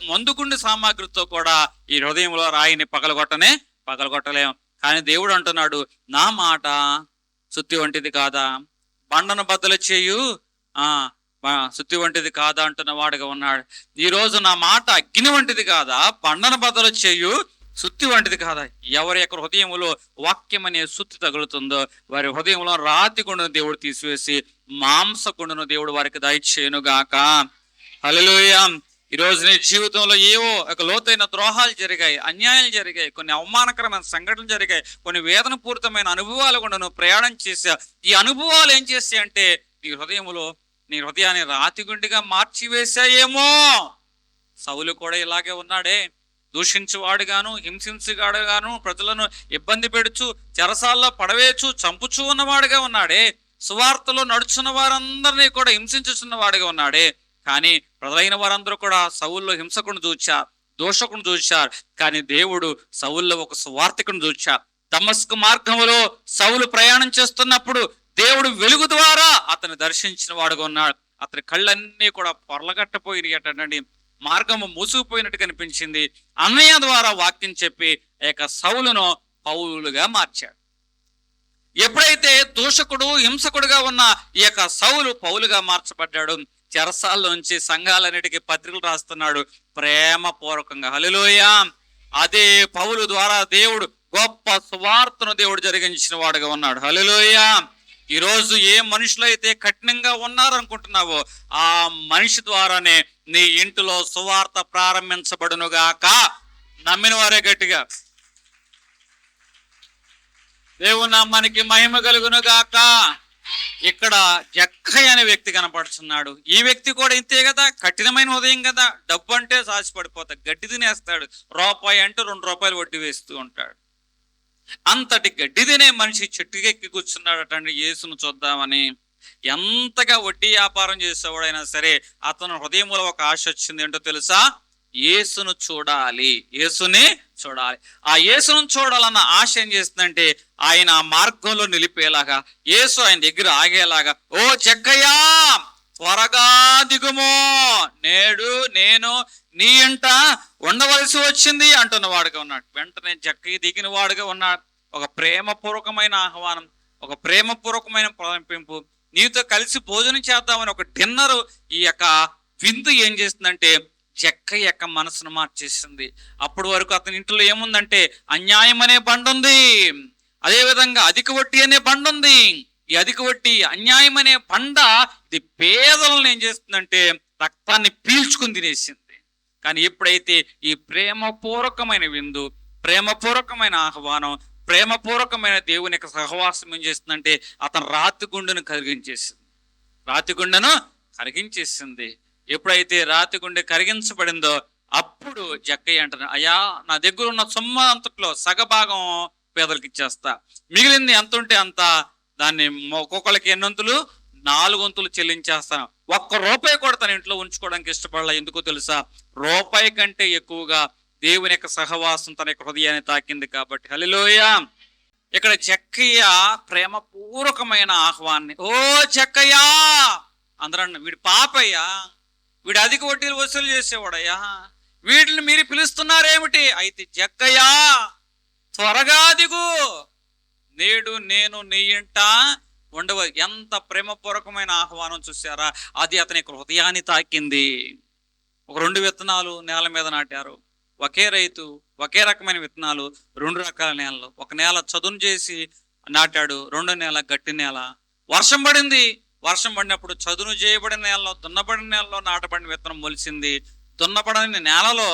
మందుగుండి సామాగ్రితో కూడా ఈ హృదయంలో రాయిని పగలగొట్టలేం. కానీ దేవుడు అంటున్నాడు, నా మాట సుత్తి వంటిది కాదా, బండను బద్దలు చేయు సుత్తి వంటిది కాదా అంటున్న వాడుగా ఉన్నాడు. ఈ రోజు నా మాట అగ్ని వంటిది కాదా, బండను బద్దలు చేయు సుత్తి వంటిది కాదా. ఎవరి యొక్క హృదయంలో వాక్యం అనే సుత్తి తగులుతుందో వారి హృదయంలో రాతి గుండెను దేవుడు తీసివేసి మాంస గుండెను దేవుడు వారికి దయచేయునుగాక. హల్లెలూయా! ఈ రోజు నీ జీవితంలో ఏవో ఒక లోతైన ద్రోహాలు జరిగాయి, అన్యాయాలు జరిగాయి, కొన్ని అవమానకరమైన సంఘటనలు జరిగాయి, కొన్ని వేదన పూరితమైన అనుభవాలు కూడా నువ్వు ప్రయాణం చేసా. ఈ అనుభవాలు ఏం చేస్తాయి అంటే నీ హృదయాన్ని రాతిగుండిగా మార్చివేశాయేమో. సౌలు కూడా ఇలాగే ఉన్నాడే, దూషించువాడుగాను, హింసించుగాడుగాను, ప్రజలను ఇబ్బంది పెడుచు, చెరసాల్లో పడవేచు, చంపుచూ ఉన్నవాడుగా ఉన్నాడే. సువార్తలో నడుచున్న వారందరినీ కూడా హింసించుచున్నవాడుగా ఉన్నాడే. కానీ ప్రజలైన వారందరూ కూడా సౌల్లో హింసకుని చూచారు, దోషకుని చూచారు. కానీ దేవుడు సౌల్లో ఒక సువార్తికుని చూచారు. దమస్కు మార్గంలో సౌలు ప్రయాణం చేస్తున్నప్పుడు దేవుడు వెలుగు ద్వారా అతన్ని దర్శించిన వాడుగా ఉన్నాడు. అతని కళ్ళన్నీ కూడా పొరలగట్టపోయినట్టండి, మార్గము మూసుకుపోయినట్టు కనిపించింది. అన్నయ్య ద్వారా వాక్యం చెప్పి ఆ యొక్క సౌలును పౌలుగా మార్చాడు. ఎప్పుడైతే దూషకుడు హింసకుడుగా ఉన్న ఈ యొక్క సౌలు పౌలుగా మార్చబడ్డాడు. చెరసాల్లోంచి సంఘాలన్నిటికీ పత్రికలు రాస్తున్నాడు ప్రేమపూర్వకంగా. హల్లెలూయా. అదే పౌలు ద్వారా దేవుడు గొప్ప సువార్తను దేవుడు జరిగించిన వాడుగా ఉన్నాడు. హల్లెలూయా. ఈరోజు ఏ మనుషులైతే కఠినంగా ఉన్నారనుకుంటున్నావో ఆ మనిషి ద్వారానే నీ ఇంటిలో సువార్త ప్రారంభించబడునుగాక. నమ్మిన వారే గట్టిగా దేవుని నామానికి మహిమ కలుగునుగాక. ఇక్కడ జక్కయ్య అనే వ్యక్తి కనపడుతున్నాడు. ఈ వ్యక్తి కూడా ఇంతే కదా, కఠినమైన ఉదయం కదా. డబ్బు అంటే సాసిపడిపోతా, గడ్డి తినేస్తాడు. రూపాయి అంటే 2 రూపాయలు వడ్డీ వేస్తూ ఉంటాడు. అంతటి గడ్డి తినే మనిషి చెట్టుకెక్కి కూర్చున్నాడటండి యేసును చూద్దామని. ఎంతగా వడ్డీ వ్యాపారం చేసేవాడైనా సరే అతను హృదయంలో ఒక ఆశ వచ్చింది. ఏంటో తెలుసా? యేసును చూడాలి, యేసుని చూడాలి. ఆ యేసును చూడాలన్న ఆశ ఏం చేస్తుందంటే ఆయన ఆ మార్గంలో నిలిపేలాగా, యేసు ఆయన దగ్గర ఆగేలాగా, ఓ జక్కయ్యా త్వరగా దిగుమో, నేడు నేను నీ ఇంట ఉండవలసి వచ్చింది అంటున్న వాడుగా ఉన్నాడు. వెంటనే జక్కయ్య దిగిన వాడుగా ఉన్నాడు. ఒక ప్రేమపూర్వకమైన ఆహ్వానం, ఒక ప్రేమపూర్వకమైన ప్రారంభింపు, నీతో కలిసి భోజనం చేద్దామని ఒక డిన్నరు. ఈ యొక్క విందు ఏం చేస్తుందంటే జక్కయ్య యొక్క మనసును మార్చేసింది. అప్పటి వరకు అతని ఇంట్లో ఏముందంటే అన్యాయం అనే బండ ఉంది, అదేవిధంగా అధిక వడ్డీ అనే బండ ఉంది. ఈ అధిక వడ్డీ అన్యాయం అనే బండ ఇది పేదలను ఏం చేస్తుందంటే రక్తాన్ని పీల్చుకుని తినేసింది. కానీ ఎప్పుడైతే ఈ ప్రేమపూర్వకమైన విందు, ప్రేమపూర్వకమైన ఆహ్వానం, ప్రేమపూర్వకమైన దేవుని యొక్క సహవాసం ఏం చేస్తుందంటే అతను రాతి గుండెను కరిగించేసింది. ఎప్పుడైతే రాతి గుండె కరిగించబడిందో అప్పుడు జక్కయ్య అంటారు, అయ్యా నా దగ్గర ఉన్న సొమ్ము అంతట్లో సగభాగం పేదలకు ఇచ్చేస్తా, మిగిలింది ఎంత ఉంటే అంత దాన్ని ఒక్కొక్కరికి ఎన్నొంతులు 4 వంతులు చెల్లించేస్తాను. ₹1 కూడా తన ఇంట్లో ఉంచుకోవడానికి ఇష్టపడాల. ఎందుకో తెలుసా? రూపాయి కంటే ఎక్కువగా దేవుని యొక్క సహవాసం తన యొక్క హృదయాన్ని తాకింది కాబట్టి. హల్లెలూయా. ఇక్కడ జక్కయ్య ప్రేమపూర్వకమైన ఆహ్వాన్ని, ఓ జక్కయ్యా అందరూ, వీడి పాపయ్యా, వీడు అధిక వడ్డీలు వసూలు చేసేవాడయ్యా, వీటిని మీరు పిలుస్తున్నారేమిటి? అయితే జక్కయ్యా త్వరగా దిగు, నేడు నేను నీ ఇంట ఉండవ. ఎంత ప్రేమపూర్వకమైన ఆహ్వానం చూసారా? అది అతని హృదయాన్ని తాకింది. ఒక 2 విత్తనాలు నేల మీద నాటారు. ఒకే రైతు ఒకే రకమైన విత్తనాలు 2 రకాల నేలలు. ఒక నేల చదును చేసి నాటాడు, 2 నేల గట్టి నేల. వర్షం పడింది. వర్షం పడినప్పుడు చదును చేయబడిన నేలలో, దున్నబడిన నేలలో నాటబడిన విత్తనం మొలిసింది. దున్నబడిన నేలలో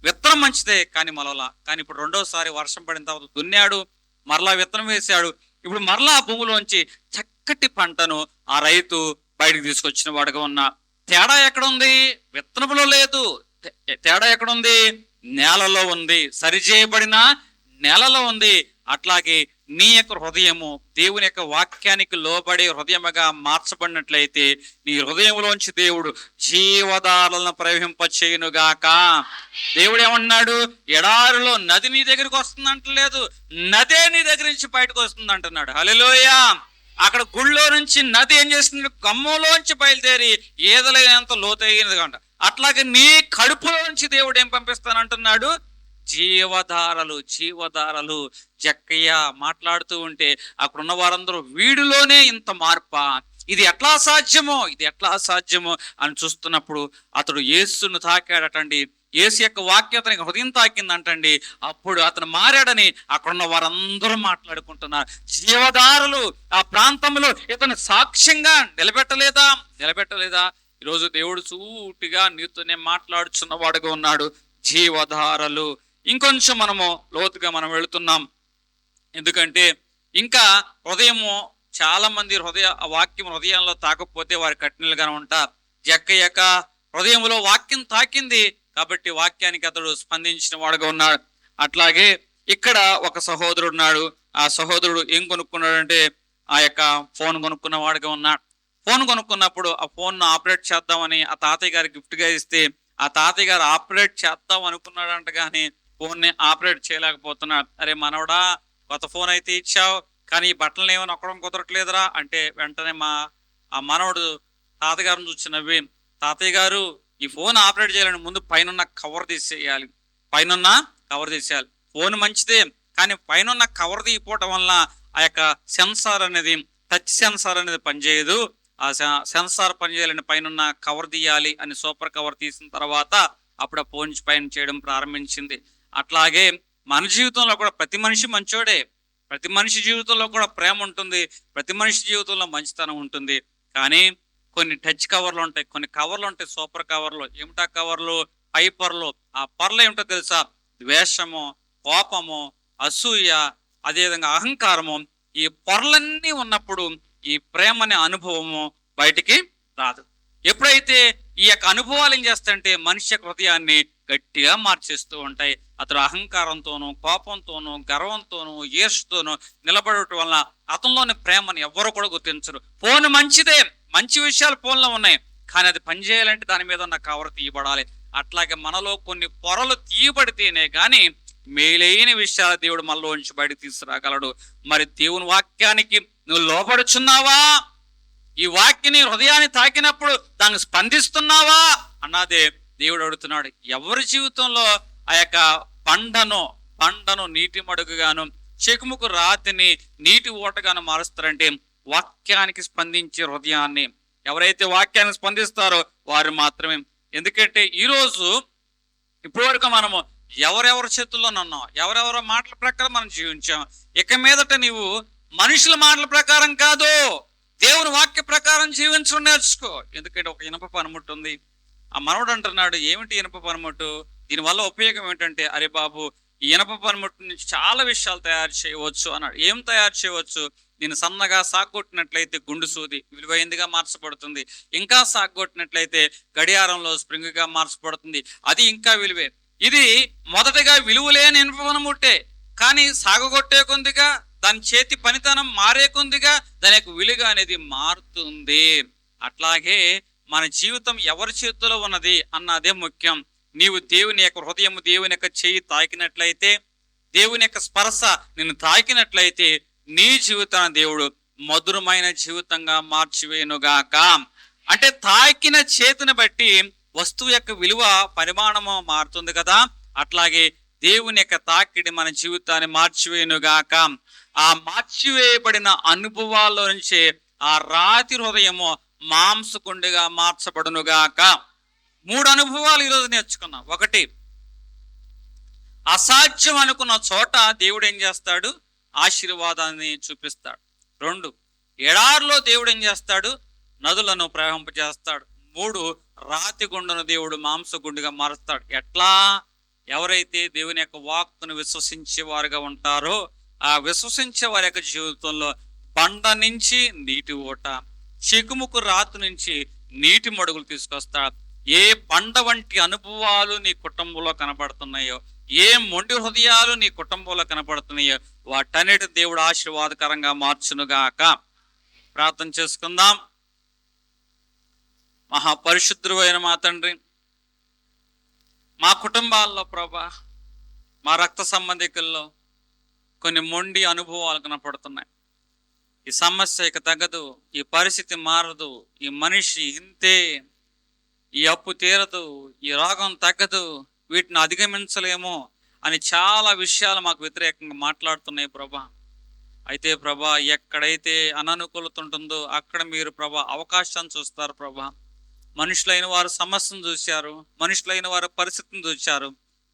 విత్తనం మంచిదే కానీ మొలవలా. కానీ ఇప్పుడు రెండోసారి వర్షం పడిన తర్వాత దున్నాడు, మరలా విత్తనం వేశాడు. ఇప్పుడు మరలా ఆ భూమిలోంచి చక్కటి పంటను ఆ రైతు బయటకు తీసుకొచ్చిన వాడుగా ఉన్నా. తేడా ఎక్కడుంది? విత్తనంలో లేదు. తేడా ఎక్కడుంది? నేలలో ఉంది, సరిచేయబడిన నేలలో ఉంది. అట్లాగే నీ యొక్క హృదయము దేవుని యొక్క వాక్యానికి లోబడి హృదయముగా మార్చబడినట్లయితే నీ హృదయంలోంచి దేవుడు జీవధారలను ప్రవహింపచేయునుగాక. దేవుడు ఏమన్నాడు? ఎడారిలో నది నీ దగ్గరికి వస్తుంది అంటలేదు, నదే నీ దగ్గర నుంచి బయటకు వస్తుంది అంటున్నాడు. హల్లెలూయా. అక్కడ గుళ్ళో నుంచి నది ఏం చేస్తుంది? గమ్మంలోంచి బయలుదేరి ఏదలేనంత లోతైనది అంట. అట్లాగే నీ కడుపులో నుంచి దేవుడు ఏం పంపిస్తానంటున్నాడు? జీవధారలు. జక్కయ్య మాట్లాడుతూ ఉంటే అక్కడున్న వారందరూ వీడిలోనే ఇంత మార్పా, ఇది ఎట్లా సాధ్యమో అని చూస్తున్నప్పుడు అతడు యేసును తాకాడటండి. యేసు యొక్క వాక్యం అతనికి హృదయం తాకిందంటండి. అప్పుడు అతను మారాడని అక్కడున్న వారందరూ మాట్లాడుకుంటున్నారు. జీవధారలు ఆ ప్రాంతంలో ఇతను సాక్ష్యంగా నిలబెట్టలేదా? ఈరోజు దేవుడు సూటిగా నీతోనే మాట్లాడుచున్న వాడుగా ఉన్నాడు. జీవధారలు. ఇంకొంచెం మనము లోతుగా మనం వెళుతున్నాం. ఎందుకంటే ఇంకా హృదయము, చాలా మంది వాక్యం హృదయంలో తాకపోతే వారి కఠినలుగానే ఉంటారు. జక్కయ్య యొక్క హృదయంలో వాక్యం తాకింది కాబట్టి వాక్యానికి అతడు స్పందించిన వాడుగా ఉన్నాడు. అట్లాగే ఇక్కడ ఒక సహోదరుడు ఉన్నాడు. ఆ సహోదరుడు ఏం కొనుక్కున్నాడంటే ఆ యొక్క ఫోన్ కొనుక్కున్న వాడుగా ఉన్నాడు. ఫోన్ కొనుక్కున్నప్పుడు ఆ ఫోన్ ఆపరేట్ చేద్దామని ఆ తాతయ్య గారికి గిఫ్ట్గా ఇస్తే ఆ తాతయ్య గారు ఆపరేట్ చేద్దాం అనుకున్నాడంట, కానీ ఫోన్ని ఆపరేట్ చేయలేకపోతున్నాడు. అరే మనవడా, కొత్త ఫోన్ అయితే ఇచ్చావు కానీ ఈ బట్టలు ఏమో నొక్కడం కుదరట్లేదురా అంటే వెంటనే ఆ మనవడు తాతగారిని చూసి నవ్వి, తాతయ్య గారు ఈ ఫోన్ ఆపరేట్ చేయాలని ముందు పైన కవర్ తీసేయాలి. ఫోన్ మంచిదే కానీ పైన కవర్ తీయపోవటం వల్ల ఆ యొక్క సెన్సార్ అనేది, టచ్ సెన్సార్ అనేది పనిచేయదు. ఆ సెన్సార్ పనిచేయాలని పైన కవర్ తీయాలి అని సూపర్ కవర్ తీసిన తర్వాత అప్పుడు ఆ ఫోన్ పైన చేయడం ప్రారంభించింది. అట్లాగే మన జీవితంలో కూడా ప్రతి మనిషి మంచోడే, ప్రతి మనిషి జీవితంలో కూడా ప్రేమ ఉంటుంది, ప్రతి మనిషి జీవితంలో మంచితనం ఉంటుంది. కానీ కొన్ని టచ్ కవర్లు ఉంటాయి, కొన్ని కవర్లు ఉంటాయి, సూపర్ కవర్లు. ఏమిటా కవర్లు? పైపర్లు. ఆ పర్లు ఏమిటో తెలుసా? ద్వేషము, కోపము, అసూయ, అదేవిధంగా అహంకారము. ఈ పొరలన్నీ ఉన్నప్పుడు ఈ ప్రేమ అనే అనుభవము బయటికి రాదు. ఎప్పుడైతే ఈ యొక్క అనుభవాలు ఏం చేస్తాయంటే మనిషి యొక్క హృదయాన్ని గట్టిగా మార్చేస్తూ ఉంటాయి. అతడు అహంకారంతోనూ, కోపంతోనూ, గర్వంతోనూ, ఈర్ష్యతోనూ నిలబడటం వలన అతనిలోని ప్రేమను ఎవ్వరూ కూడా గుర్తించరు. ఫోన్ మంచిదే, మంచి విషయాలు ఫోన్లో ఉన్నాయి, కానీ అది పనిచేయాలంటే దాని మీద ఉన్న కవర్ తీయబడాలి. అట్లాగే మనలో కొన్ని పొరలు తీయబడితేనే కానీ మేలైన విషయాలు దేవుడు మనలోంచి బయటకు తీసుకురాగలడు. మరి దేవుని వాక్యానికి నువ్వు లోపడుచున్నావా? ఈ వాక్యని హృదయాన్ని తాకినప్పుడు దాన్ని స్పందిస్తున్నావా అన్నదే దేవుడు అడుగుతున్నాడు. ఎవరి జీవితంలో ఆ యొక్క పంటను నీటి మడుగుగాను, చెకుముకు రాతిని నీటి ఓటగాను మారుస్తారంటే వాక్యానికి స్పందించే హృదయాన్ని. ఎవరైతే వాక్యానికి స్పందిస్తారో వారు మాత్రమే. ఎందుకంటే ఈరోజు ఇప్పటి వరకు మనము ఎవరెవరి చేతుల్లో ఉన్నాం, ఎవరెవరి మాటల ప్రకారం మనం జీవించాం. ఇక మీదట నీవు మనుషుల మాటల ప్రకారం కాదు, దేవుని వాక్య ప్రకారం జీవించడం నేర్చుకో. ఎందుకంటే ఒక ఇనప పనిముట్టు ఉంది. ఆ మనవడు అంటున్నాడు, ఏమిటి ఇనప పనిముట్టు? దీనివల్ల ఉపయోగం ఏంటంటే, అరే బాబు, ఈ ఇనప పనిముట్టు నుంచి చాలా విషయాలు తయారు చేయవచ్చు అన్నాడు. ఏం తయారు చేయవచ్చు? దీన్ని సన్నగా సాగొట్టినట్లయితే గుండు సూది విలువైందిగా మార్చబడుతుంది. ఇంకా సాగొట్టినట్లయితే గడియారంలో స్ప్రింగ్గా మార్చబడుతుంది, అది ఇంకా విలువే. ఇది మొదటగా విలువలేని ఇనుప పనిముట్టే, కానీ సాగగొట్టే కొద్దిగా దాని చేతి పనితనం మారే కొద్దిగా దాని యొక్క విలువ అనేది మారుతుంది. అట్లాగే మన జీవితం ఎవరి చేతిలో ఉన్నది అన్నదే ముఖ్యం. నీవు దేవుని యొక్క హృదయం, దేవుని యొక్క చెయ్యి తాకినట్లయితే, దేవుని యొక్క స్పర్శ నిన్ను తాకినట్లయితే నీ జీవితాన్ని దేవుడు మధురమైన జీవితంగా మార్చివేయునుగాక. అంటే తాకిన చేతిని బట్టి వస్తువు యొక్క విలువ, పరిమాణము మారుతుంది కదా. అట్లాగే దేవుని యొక్క తాకిడి మన జీవితాన్ని మార్చివేయునుగాక. ఆ మార్చివేయబడిన అనుభవాల్లో నుంచి ఆ రాతి హృదయము మాంసకుండిగా మార్చబడునుగాక. 3 అనుభవాలు ఈరోజు నేర్చుకున్నాం. 1, అసాధ్యం అనుకున్న చోట దేవుడు ఏం చేస్తాడు? ఆశీర్వాదాన్ని చూపిస్తాడు. 2, ఎడారిలో దేవుడు ఏం చేస్తాడు? నదులను ప్రవహింపజేస్తాడు. 3, రాతి గుండను దేవుడు మాంసగుండుగా మారుస్తాడు. ఎట్లా? ఎవరైతే దేవుని యొక్క వాక్కును విశ్వసించే వారుగా ఉంటారో ఆ విశ్వసించే వారి యొక్క జీవితంలో బండ నుంచి నీటి ఓట, చెకుముకు రాతి నుంచి నీటి మడుగులు తీసుకొస్తాడు. ఏ బండ వంటి అనుభవాలు నీ కుటుంబంలో కనబడుతున్నాయో, ఏ మొండి హృదయాలు నీ కుటుంబంలో కనబడుతున్నాయో వాటన్నిటి దేవుడు ఆశీర్వాదకరంగా మార్చునుగాక. ప్రార్థన చేసుకుందాం. మహాపరిశుద్ధుడు అయిన మా తండ్రి, మా కుటుంబాల్లో ప్రభా, మా రక్త సంబంధికుల్లో కొన్ని మొండి అనుభవాలు కనపడుతున్నాయి. ఈ సమస్య ఇక తగ్గదు, ఈ పరిస్థితి మారదు, ఈ మనిషి ఇంతే, ఈ అప్పు తీరదు, ఈ రోగం తగ్గదు, వీటిని అధిగమించలేము అని చాలా విషయాలు మాకు వ్యతిరేకంగా మాట్లాడుతున్నాయి ప్రభా. అయితే ప్రభా, ఎక్కడైతే అననుకూలత ఉంటుందో అక్కడ మీరు ప్రభా అవకాశాన్ని చూస్తారు ప్రభా. మనుషులైన వారు సమస్యను చూశారు, మనుషులైన వారు పరిస్థితిని చూశారు,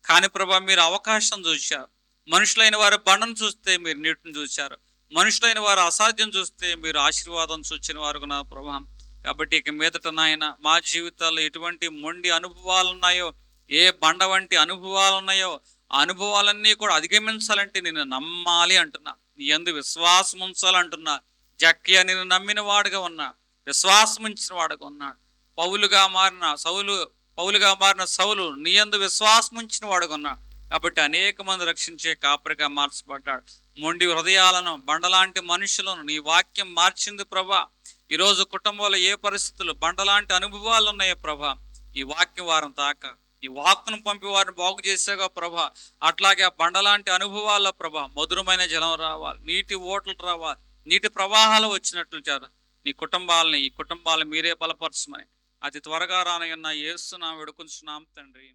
కానీ ప్రభా మీరు అవకాశం చూశారు. మనుషులైన వారు బండను చూస్తే మీరు నీటిని చూశారు, మనుషులైన వారు అసాధ్యం చూస్తే మీరు ఆశీర్వాదం చూచిన వారు ప్రభా. కాబట్టి ఇక మీదట నాయన మా జీవితాల్లో ఎటువంటి మొండి అనుభవాలు ఉన్నాయో, ఏ బండ వంటి అనుభవాలు ఉన్నాయో ఆ అనుభవాలన్నీ కూడా అధిగమించాలంటే నేను నమ్మాలి అంటున్నా, నీ యందు విశ్వాసం ఉంచాలంటున్నా. జక్కయ్య నేను నమ్మిన వాడుగా ఉన్నా, విశ్వాసం ఉంచిన వాడుగా ఉన్నాడు. పౌలుగా మారిన సౌలు నీ యందు విశ్వాసం ఉంచిన వాడుగా ఉన్నాడు. కాబట్టి అనేక మంది రక్షించే కాపరిగా మార్చబడ్డాడు. మొండి హృదయాలను, బండలాంటి మనుషులను నీ వాక్యం మార్చింది ప్రభా. ఈరోజు కుటుంబంలో ఏ పరిస్థితులు, బండలాంటి అనుభవాలు ఉన్నాయో ప్రభా, ఈ వాక్యం వారిని తాక, ఈ వాక్కును పంపి వారిని బాగు చేసాగా ప్రభా. అట్లాగే ఆ బండలాంటి అనుభవాల్లో ప్రభా మధురమైన జలం రావాలి, నీటి ఓటలు రావాలి, నీటి ప్రవాహాలు వచ్చినట్లు చేయాలి. ఈ కుటుంబాలను మీరే బలపరచమని అతి త్వరగా రానయ్యున్న యేసు నామమున వేడుకొంచున్నాం తండ్రి.